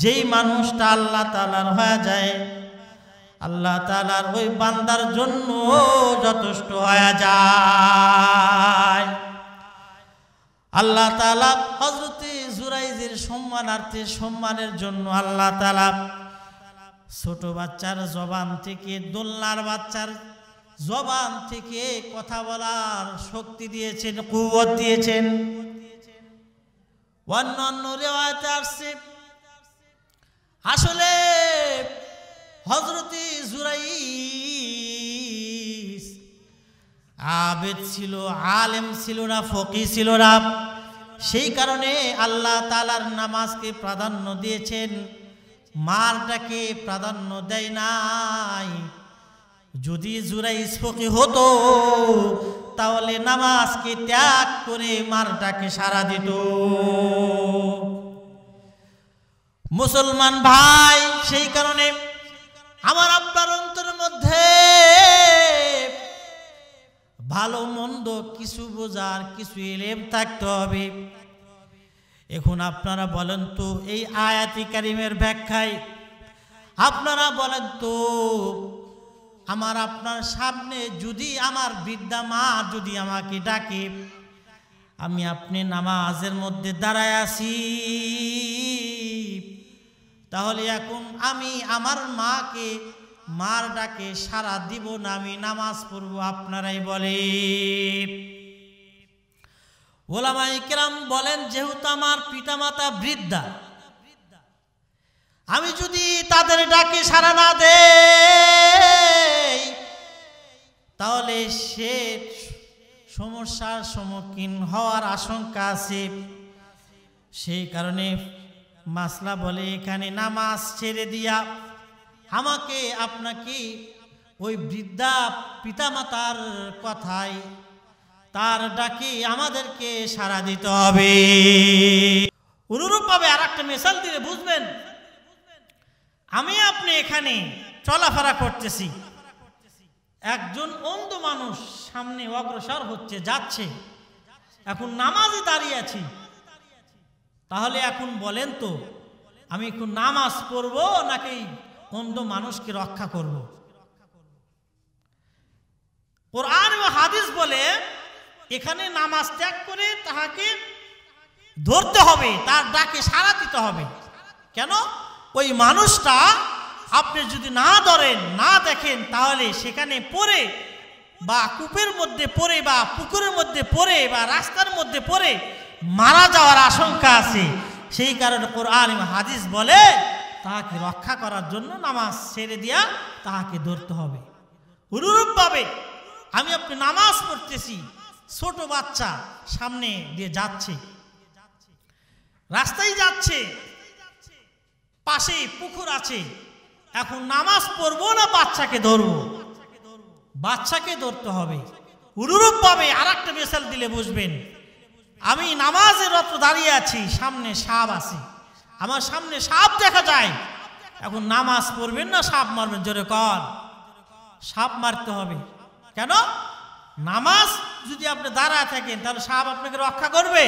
যেই মানুষটা আল্লাহ তাআলার হয়ে যায়, আল্লাহ তাআলার ওই বান্দার জন্য যথেষ্ট হয়ে যায়। আল্লাহ তাআলা হযরত জুরাইজের সম্মানার্থে, সম্মানের জন্য আল্লাহ তাআলা ছোট বাচ্চার জবান থেকে, দোলনার বাচ্চার জবান থেকে কথা বলার শক্তি দিয়েছেন, কুওয়াত দিয়েছেন। অন্যান্য রিওয়ায়াতে আসছে আসলে হযরত জুরাইজ আবেদ ছিল, আলেম ছিল না, ফকি ছিল না, সেই কারণে আল্লাহ তাআলার নামাজকে প্রাধান্য দিয়েছেন, মারটাকে প্রাধান্য দেয় নাই। যদি জুরাইজ ফকি হতো তাহলে নামাজকে ত্যাগ করে মারটাকে সারা দিত। মুসলমান ভাই, সেই কারণে আমার আপনার অন্তরের মধ্যে ভালো মন্দ কিছু বোঝার, কিছু ইলম থাকতে হবে। এখন আপনারা বলেন তো, এই আয়াতি কারিমের ব্যাখ্যায় আপনারা বলেন তো, আমার আপনার সামনে যদি আমার বৃদ্ধা মা যদি আমাকে ডাকে, আমি আপনি নামাজের মধ্যে দাঁড়ায় আছি, তাহলে এখন আমি আমার মাকে মার ডাকে সাড়া দিব না আমি নামাজ পড়ব? আপনারাই বলে। ওলামায়ে কেরাম বলেন, যেহেতু আমার পিতামাতা বৃদ্ধা, আমি যদি তাদের ডাকে সাড়া না দেই তাহলে সে সমস্যার সম্মুখীন হওয়ার আশঙ্কা আছে। সেই কারণে মাসলা বলে, এখানে নামাজ ছেড়ে দিয়া আমাকে আপনাকে ওই বৃদ্ধা পিতামাতার কথায় তার ডাকে আমাদেরকে সাড়া দিতে হবে। অনুরূপভাবে আর একটা মিসাল দিলে বুঝবেন, আমি আপনি এখানে চলাফেরা করতেছি, একজন অন্ধ মানুষ সামনে অগ্রসর হচ্ছে, যাচ্ছে, এখন নামাজে দাঁড়িয়ে আছি, তাহলে এখন বলেন তো আমি একটু নামাজ পড়ব নাকি অন্ধ মানুষকে রক্ষা করব? কোরআন ও হাদিস বলে এখানে নামাজ ত্যাগ করে তাহাকে ধরতে হবে, তার ডাকে সাড়া দিতে হবে। কেন? ওই মানুষটা আপনি যদি না ধরেন, না দেখেন, তাহলে সেখানে পড়ে বা কূপের মধ্যে পড়ে বা পুকুরের মধ্যে পড়ে বা রাস্তার মধ্যে পড়ে মারা যাওয়ার আশঙ্কা আছে। সেই কারণে কোরআন এবং হাদিস বলে তাহাকে রক্ষা করার জন্য নামাজ ছেড়ে দিয়া তাহাকে ধরতে হবে। অনুরূপভাবে আমি আপনি নামাজ পড়তেছি, ছোট বাচ্চা সামনে দিয়ে যাচ্ছে, রাস্তায় যাচ্ছে, পাশে পুকুর আছে, এখন নামাজ পড়বো না বাচ্চাকে ধরবো? বাচ্চাকে ধরতে হবে। অনুরূপভাবে আর একটা মিসাল দিলে বুঝবেন, আমি নামাজের রত দাঁড়িয়ে আছি, সামনে সাপ আছে, আমার সামনে সাপ দেখা যায়, এখন নামাজ পড়বেন না সাপ মারবেন? জোরে কর। সাপ মারতে হবে। কেন? নামাজ যদি আপনি দাঁড়ায় থাকেন তাহলে সাপ আপনাকে রক্ষা করবে,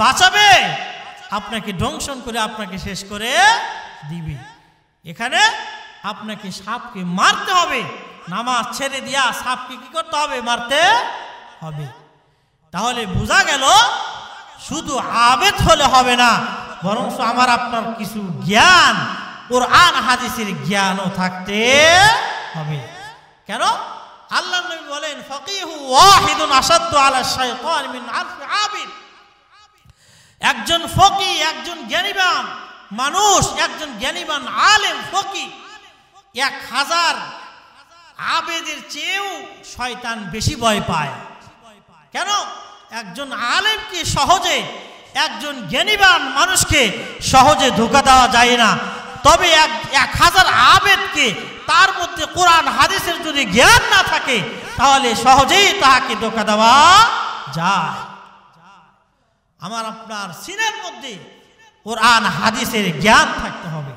বাঁচাবে? আপনাকে দংশন করে আপনাকে শেষ করে দিবে। এখানে আপনাকে সাপকে মারতে হবে, নামাজ ছেড়ে দিয়া সাপকে কি করতে হবে? মারতে হবে। তাহলে বোঝা গেল শুধু আবেদ হলে হবে না, বরং আমার আপনার কিছু জ্ঞান, কোরআন হাদিসের জ্ঞানও থাকতে হবে। কেন? আল্লাহ নবী বলেন, ফাকিহু ওয়াহিদুন আসাদ্দু আলা শাইতান মিন আলফি আবিদ। একজন ফকি, একজন জ্ঞানীবান মানুষ, একজন জ্ঞানীবান আলেম ফকি 1000 আবেদের চেয়েও শয়তান বেশি ভয় পায়। কেন? একজন আলেমকে সহজে, একজন জ্ঞানীবান মানুষকে সহজে ধোঁকা দেওয়া যায় না, তবে 1000 আবেদকে, তার মধ্যে কোরআন হাদিসের যদি জ্ঞান না থাকে তাহলে সহজেই তাহাকে ধোঁকা দেওয়া যায়। আমার আপনার সিনার মধ্যে কোরআন হাদিসের জ্ঞান থাকতে হবে।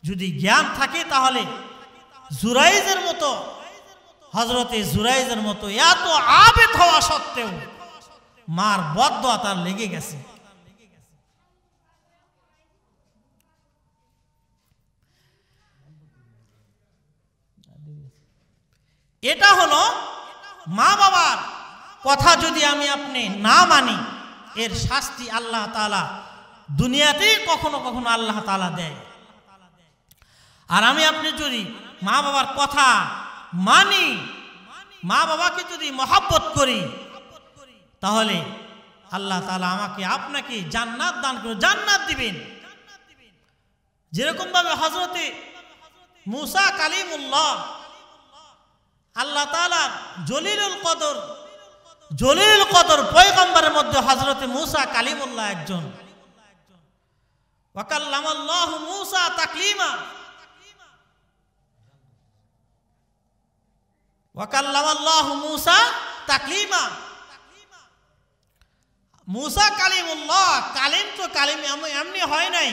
যদি জ্ঞান থাকে তাহলে জুরাইজের মতো, হযরতে জুরাইজের মতো এত আবেদ হওয়া সত্ত্বেও মার বদদোয়া তার লেগে গেছে। এটা হলো মা বাবার কথা যদি আমি আপনি না মানি, এর শাস্তি আল্লাহ তাআলা দুনিয়াতেই কখনো কখনো আল্লাহ তাআলা দেয়। আর আমি আপনি যদি মা বাবার কথা মানি, মা বাবাকে যদি মহব্বত করি, তাহলে আল্লাহ তাআলা আমাকে আপনাকে জান্নাত দান করে জান্নাত দিবেন। যেরকম ভাবে হযরতে মুসা কালিমুল্লাহ, আল্লাহ তাআলা জলিলুল কদর পয়গম্বরের মধ্যে হযরতে মুসা কালিমুল্লাহ একজন। ওয়া কাল্লামাল্লাহু মুসা তাকলিমা, ওয়া কাল্লামাল্লাহু মুসা তাকলিমা। মুসা কালিমুল্লাহ, কালিম তো কালিম এমনি হয় নাই,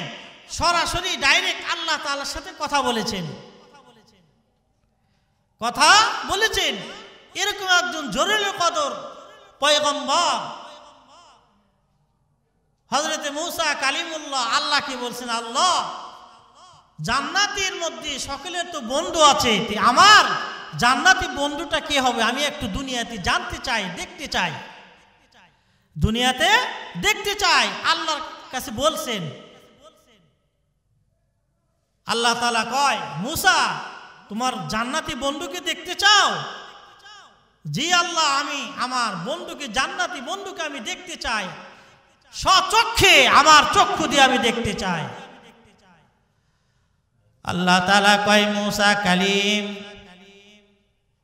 সরাসরি ডাইরেক্ট আল্লাহ তাআলার সাথে কথা বলেছেন, কথা বলেছেন। এরকম একজন জলিলুল কদর পয়গম্বর হযরতে মুসা কালিমুল্লাহ আল্লাহকে বলছেন, আল্লাহ জান্নাতের মধ্যে সকলের তো বন্ধু আছে, আমার জান্নাতি বন্ধুটা কে হবে? আমি একটু দুনিয়াতে জানতে চাই, দেখতে চাই। দুনিয়াতে দেখতে চায়। আল্লাহর কাছে বলছেন, আল্লাহ তাআলা কয়, মুসা তোমার জান্নাতি বন্ধুকে দেখতে চাও? জি আল্লাহ, আমি আমার বন্ধুকে, জান্নাতি বন্ধুকে আমি দেখতে চাই, স্বচক্ষে আমার চক্ষু দিয়ে আমি দেখতে চাই। আল্লাহ তাআলা কয়, মুসা কালিম,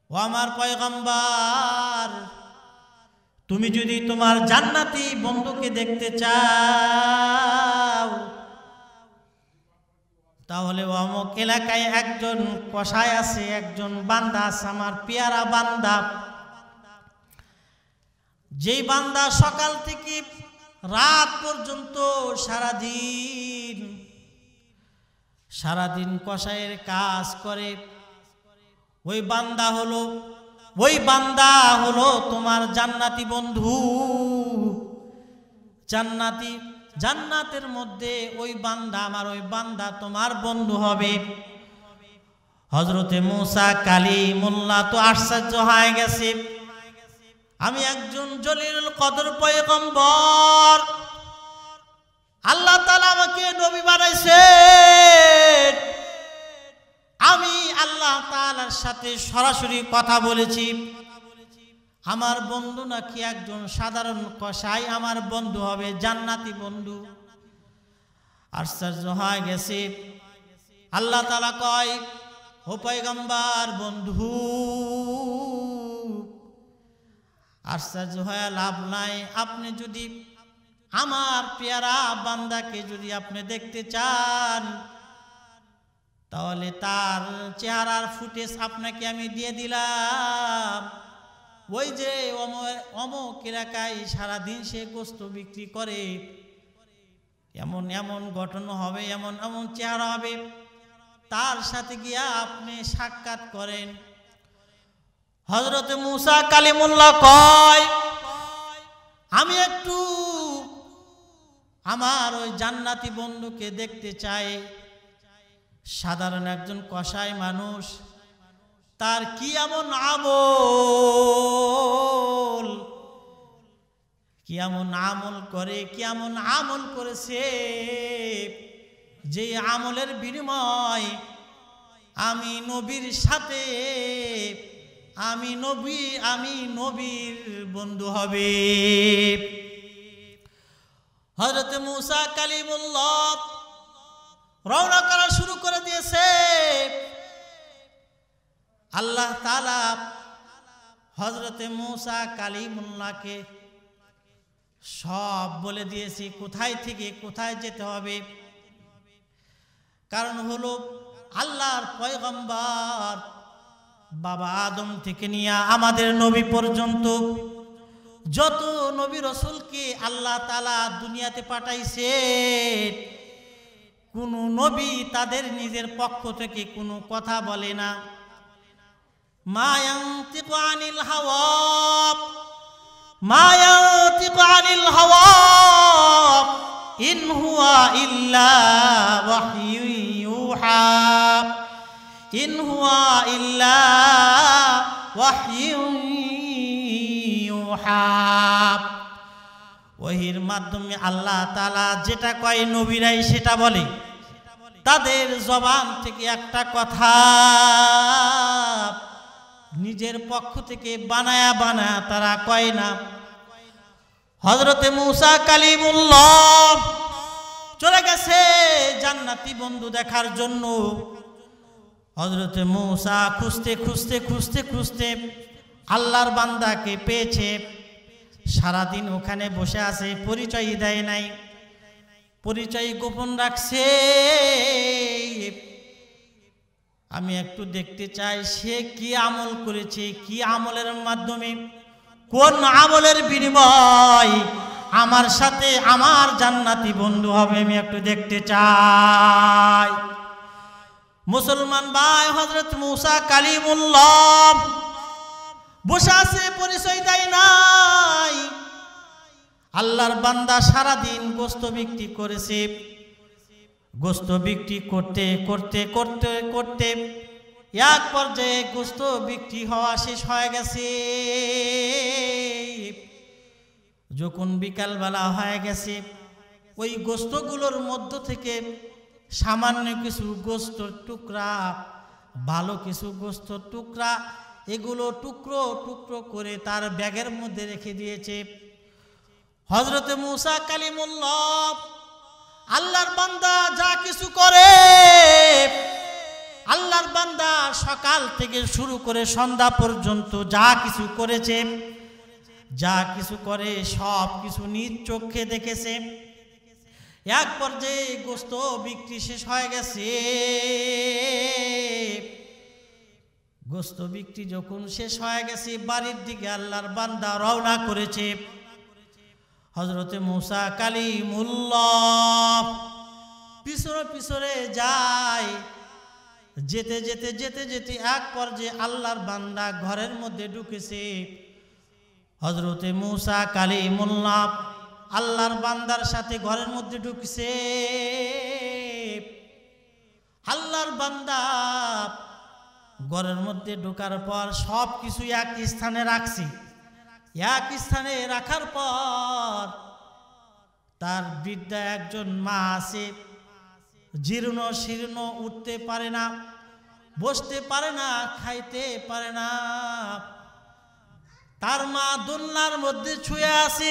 ও আমার পয়গম্বর, তুমি যদি তোমার জান্নাতি বন্ধুকে দেখতে চাও তাহলে অমুক এলাকায় একজন কসাই আছে, একজন বান্দা আছে, আমার পেয়ারা বান্দা, যেই বান্দা সকাল থেকে রাত পর্যন্ত সারাদিন কসাইয়ের কাজ করে, ওই বান্দা হলো তোমার জান্নাতি বন্ধু। জান্নাতের মধ্যে ওই বান্দা, আমার ওই বান্দা তোমার বন্ধু হবে। হযরতে মুসা কালিমুল্লাহ তো আশ্চর্য হয়ে গেছে, আমি একজন জলিলুল কদর পয়গম্বর, আল্লাহ তাআলা আমাকে নবী বানাইছেন, আমি আল্লাহ তাআলার সাথে সরাসরি কথা বলেছি, আমার বন্ধু নাকি একজন সাধারণ কসাই আমার বন্ধু হবে, জান্নাতি বন্ধু। আশ্চর্য হয়ে গেছে। আল্লাহ তাআলা কয়, ও পয়গম্বর বন্ধু, আশ্চর্য হয়ে লাভ নাই, আপনি যদি আমার পেয়ারা বান্দাকে যদি আপনি দেখতে চান তাহলে তার চেহারার ফুটেজ আপনাকে আমি দিয়ে দিলাম। ওই যে অমুক এলাকায় সারাদিন সে গোস্ত বিক্রি করে, এমন এমন ঘটনা হবে, এমন এমন চেহারা হবে, তার সাথে গিয়া আপনি সাক্ষাৎ করেন। হযরতে মুসা কালিমুল্লাহ কয়, আমি একটু আমার ওই জান্নাতি বন্ধুকে দেখতে চাই। সাধারণ একজন কসাই মানুষ, তার কি এমন আমল করে, কি এমন আমল করেছে যে আমলের বিনিময় আমি নবীর সাথে আমি নবীর বন্ধু হবে। হযরতে মুসা কালিমুল্লাহ রওনা করা শুরু করে দিয়েছে। আল্লাহ তাআলা হযরতে মুসা কালিমুল্লাহকে সব বলে দিয়েছে কোথায় থেকে কোথায় যেতে হবে। কারণ হলো আল্লাহর পয়গম্বর বাবা আদম থেকে নিয়ে আমাদের নবী পর্যন্ত যত নবী রাসূলকে আল্লাহ তাআলা দুনিয়াতে পাঠাইছে, কোন নবী তাদের নিজের পক্ষ থেকে কোনো কথা বলে না। মা ইয়ানতিকু আনিল হাওয়া ইন হুয়া ইল্লা ওয়াহয়ুন ইউহা, ইন হুয়া ইল্লা ওয়াহয়ুন ইউহা। ওহির মাধ্যমে আল্লাহ তাআলা যেটা কয় নবীরাই সেটা বলে, তাদের জবান থেকে একটা কথা নিজের পক্ষ থেকে বানায়া তারা কয় না। হযরতে মুসা কালিমুল্লাহ চলে গেছে জান্নাতি বন্ধু দেখার জন্য। হযরতে মুসা খুঁজতে আল্লাহর বান্দাকে পেয়েছে। সারাদিন ওখানে বসে আছে, পরিচয় দেয় নাই, পরিচয় গোপন রাখছে। আমি একটু দেখতে চাই সে কি আমল করেছে, কি আমলের মাধ্যমে, কোন আমলের বিনিময় আমার সাথে আমার জান্নাতি বন্ধু হবে, আমি একটু দেখতে চাই। মুসলমান ভাই, হযরত মুসা কালিমুল্লাহ বসে আছে, পরিচয় দেয় নাই। আল্লাহর বান্দা সারাদিন গোস্ত বিক্রি করেছে। গোস্ত বিক্রি করতে এক পর্যায়ে গোস্ত বিক্রি হওয়া শেষ হয়ে গেছে। যখন বিকালবেলা হয়ে গেছে, ওই গোস্তগুলোর মধ্য থেকে সামান্য কিছু গোস্তর টুকরা, ভালো কিছু গোস্তর টুকরা, এগুলো টুকরো টুকরো করে তার ব্যাগের মধ্যে রেখে দিয়েছে। হযরতে মূসা কালিমুল্লাহ আল্লাহর বান্দা যা কিছু করে, আল্লাহর বান্দা সকাল থেকে শুরু করে সন্ধ্যা পর্যন্ত যা কিছু করেছে, যা কিছু করে সব কিছু নিজ চোখে দেখেছে। এক পর্যায়ে গোস্ত বিক্রি শেষ হয়ে গেছে। গোস্ত বিক্রি যখন শেষ হয়ে গেছে, বাড়ির দিকে আল্লাহর বান্দা রওনা করেছে। হযরতে মূসা কালিমুল্লাহ পিছনে পিছনে যায়। যেতে যেতে যেতে যেতে এক পর্যায়ে আল্লাহর বান্দা ঘরের মধ্যে ঢুকেছে। হযরতে মূসা কালিমুল্লাহ আল্লাহর বান্দার সাথে ঘরের মধ্যে ঢুকছে। আল্লাহর বান্দা ঘরের মধ্যে ঢোকার পর সব কিছু এক স্থানে রাখছে। এক স্থানে রাখার পর তার বৃদ্ধা একজন মা আছে, জীর্ণ শীর্ণ, উঠতে পারে না, বসতে পারে না, খাইতে পারে না। তার মা দোলনার মধ্যে শুয়ে আছে।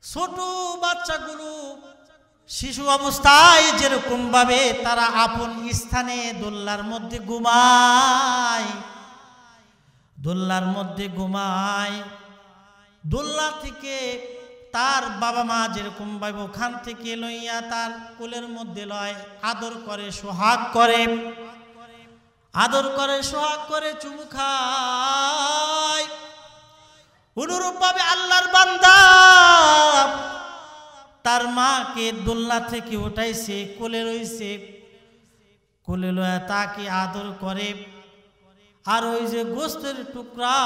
ছোট বাচ্চাগুলো শিশু অবস্থায় যেরকম ভাবে তারা আপন স্থানে দোলনার মধ্যে ঘুমায়, দোলনার মধ্যে ঘুমায়। দোলনা থেকে তার বাবা মা যেরকম ভাবে ওখান থেকে লইয়া তার কোলের মধ্যে লয়, আদর করে, সোহাগ করে, আদর করে, সোহাগ করে, চুমু খায়। অনুরূপ ভাবে আল্লাহর বান্দা তার মাকে দোলনা থেকে উঠাইছে, কোলে রইছে, কোলে লয়া তাকে আদর করে। আর ওই যে গোস্তের টুকরা,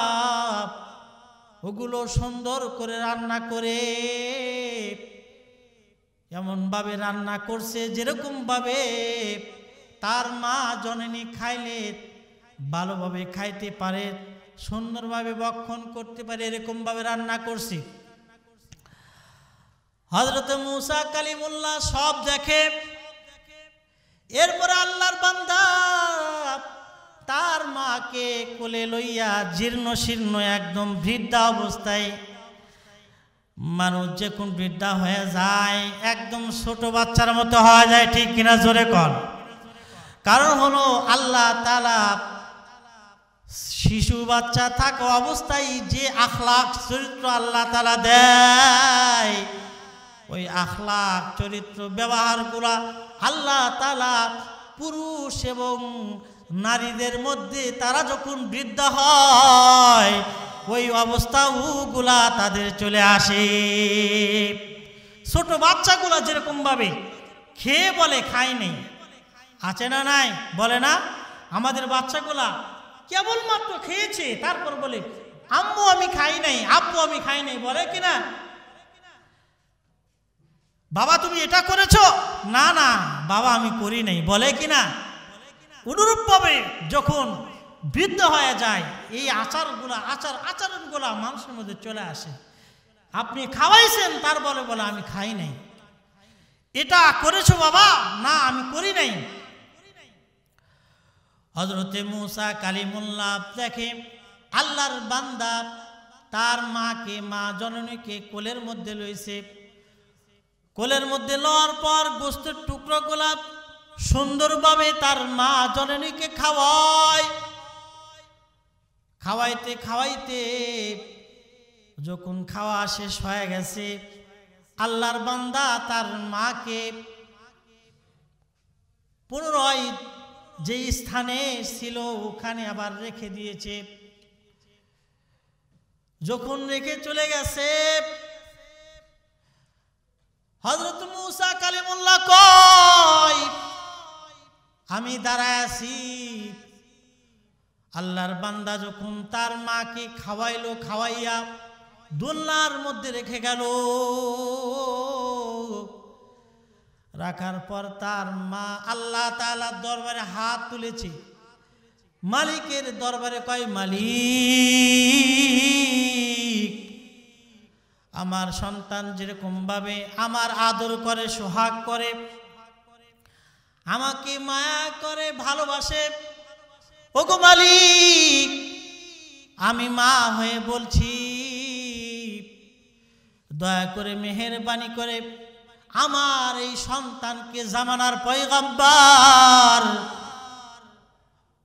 ওগুলো সুন্দর করে রান্না করে, এমন ভাবে রান্না করছে যেরকম ভাবে তার মা জননী খাইলে ভালোভাবে খাইতে পারে, সুন্দরভাবে ভক্ষণ করতে পারে, এরকম ভাবে রান্না করছে। হযরতে মূসা কালিমুল্লাহ সব দেখে। এরপর আল্লাহর বান্দা তার মাকে কোলে লইয়া জীর্ণ শীর্ণ একদম বৃদ্ধা অবস্থায়, মানুষ যখন বৃদ্ধা হয়ে যায় একদম ছোট বাচ্চার মতো হয়ে যায়, ঠিক কিনা জোরে কর। কারণ হলো আল্লাহ তাআলা শিশু বাচ্চা থাকা অবস্থায় যে আখলাক চরিত্র আল্লাহ তাআলা দেয়, ওই আখলাক চরিত্র ব্যবহারগুলা আল্লাহ তাআলা পুরুষ এবং নারীদের মধ্যে তারা যখন বৃদ্ধা হয়, ওই অবস্থাগুলা তাদের চলে আসে। ছোট বাচ্চাগুলা যেরকম ভাবে খেয়ে বলে খাই নেই, আছে না নাই? বলে না? আমাদের বাচ্চাগুলা কেবলমাত্র খেয়েছে, তারপর বলে আম্মু আমি খাই নাই, আব্বু আমি খাই নাই, বলে কিনা? বাবা তুমি এটা করেছো? না না বাবা আমি করি নাই, বলে কিনা? অনুরূপভাবে যখন বৃদ্ধ হয়ে যায়, এই আচরণগুলা মানুষের মধ্যে চলে আসে। আপনি খাওয়াইছেন, তার বলে আমি খাই নাই। এটা করেছো বাবা? না আমি করি নাই। হযরতে মূসা কালিমুল্লাহ দেখে আল্লাহর বান্দা তার মাকে, মা জননীকে কোলের মধ্যে লইছে। কোলের মধ্যে লওয়ার পর গোস্তের টুকরোগুলা সুন্দরভাবে তার মা জননীকে খাওয়ায়। খাওয়াইতে খাওয়াইতে যখন খাওয়া শেষ হয়ে গেছে, আল্লাহর বান্দা তার মাকে পুনরায় যে স্থানে ছিল ওখানে আবার রেখে দিয়েছে। যখন রেখে চলে গেছে, হযরত মূসা কালিমুল্লাহ কয় আমি দাঁড়ায় আছি। আল্লাহর বান্দা যখন তার মাকে খাওয়াইলো, খাওয়াইয়া দোলনার মধ্যে রেখে গেল, রাখার পর তার মা আল্লাহ তাআলার দরবারে হাত তুলেছে, মালিকের দরবারে কয় মালিক আমার সন্তান যেরকমভাবে আমার আদর করে, সোহাগ করে, আমাকে মায়া করে, ভালোবাসে, ওগো মালিক, আমি মা হয়ে বলছি, দয়া করে মেহেরবানি করে আমার এই সন্তানকে জামানার পয়গম্বর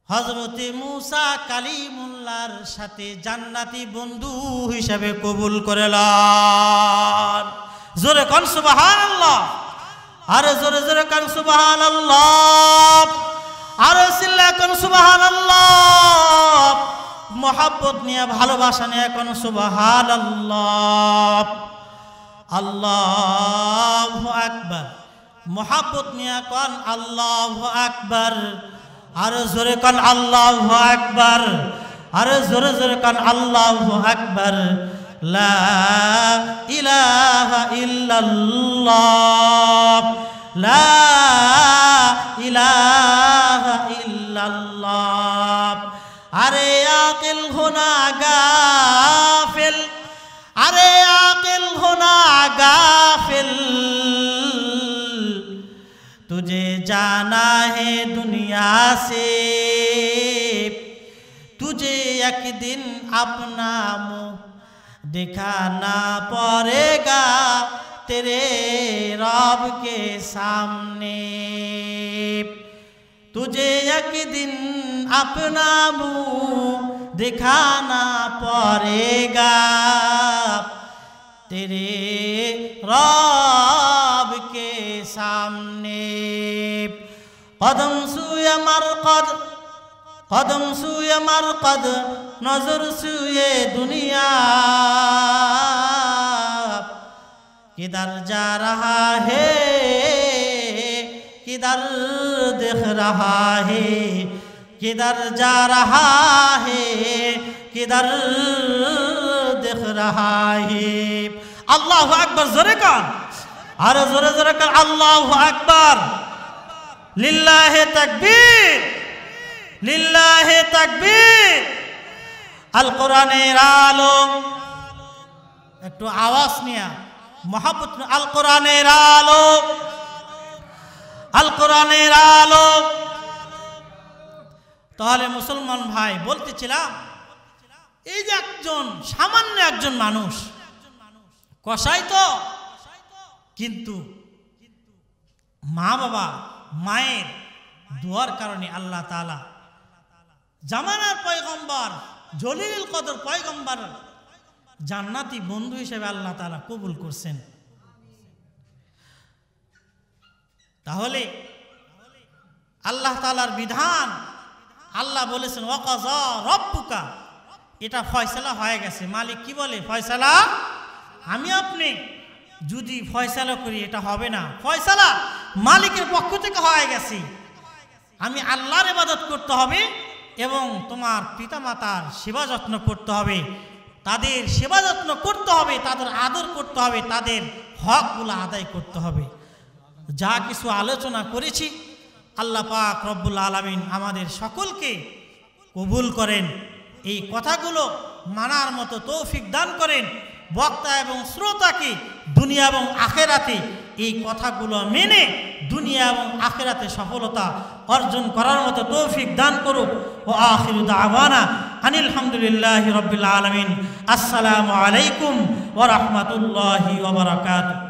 হযরতে মূসা কালিমুল্লাহর সাথে জান্নাতি বন্ধু হিসেবে কবুল করে লন। জোরে কোন সুবহানাল্লাহ, আরে জোরে জোরে কোন সুবহানাল্লাহ, আরে চিল্লা কোন সুবহানাল্লাহ, মোহাব্বত নিয়ে ভালোবাসা নিয়ে কোন সুবহানাল্লাহ। আল্লাহু আকবার, মোহাব্বত নিয়ে কোন আল্লাহু আকবার, আরে জোরে কোন আল্লাহু আকবার, আরে জোরে জোরে কোন আল্লাহু আকবার। লা ইলাহা ইল্লাল্লাহ, লা ইলাহা ইল্লাল্লাহ। আরে আকিল হোনা গাফিল, আরে আকিল হোনা গাফিল, तुझे जाना है दुनिया से, तुझे एक दिन अपना मुँह दिखाना पड़ेगा तेरे रब के सामने, तुझे एक दिन अपना मुँह दिखाना पड़ेगा तेरे रब के सामने। कदम सूए मरकद, कदम सूए मरकद, नजर सूए दुनिया, किधर जा रहा है, किधर देख रहा है, किधर जा रहा है, किधर देख रहा है। अल्लाहु अकबर, जोरे कौन, अरे जोरे जोरे कर अल्लाहु अकबर, लिल्लाहि तकबीर, लिल्लाहि तकबीर। अल कुरानेर आलो, একটু আওয়াজ নিয়া মোহাব্বত, আল কোরআনের আলো, আল কোরআনের আলো। তাহলে মুসলমান ভাই বলতেছিলাম, এই যে একজন সামান্য একজন মানুষ, কসাই তো, কিন্তু মা বাবা মায়ের দোয়ার কারণে আল্লাহ তাআলা জামানার পয়গম্বর জলিলুল কদর পয়গম্বর জান্নাতি বন্ধু হিসেবে আল্লাহ তাআলা কবুল করছেন। তাহলে আল্লাহ তাআলার বিধান, আল্লাহ বলেছেন ওয়াকাযা রাব্বুকা, এটা ফয়সালা হয়ে গেছে। মালিক কি বলে? ফয়সালা আমি আপনি যদি ফয়সালা করি এটা হবে না, ফয়সালা মালিকের পক্ষ থেকে হয়ে গেছে। আমি আল্লাহর ইবাদত করতে হবে এবং তোমার পিতামাতার সেবা যত্ন করতে হবে, তাদের সেবা যত্ন করতে হবে, তাদের আদর করতে হবে, তাদের হকগুলো আদায় করতে হবে। যা কিছু আলোচনা করেছি আল্লাহ পাক রব্বুল আলামিন আমাদের সকলকে কবুল করেন, এই কথাগুলো মানার মতো তৌফিক দান করেন, বক্তা এবং শ্রোতাকে দুনিয়া এবং আখেরাতে এই কথাগুলো মেনে দুনিয়া এবং আখেরাতে সফলতা অর্জন করার মতো তৌফিক দান করুক। ও আখিরু দাওয়ানা আনিল হামদুলিল্লাহি রাব্বিল আলামিন। আসসালামু আলাইকুম ওয়া রাহমাতুল্লাহি ওয়া বারাকাতুহু।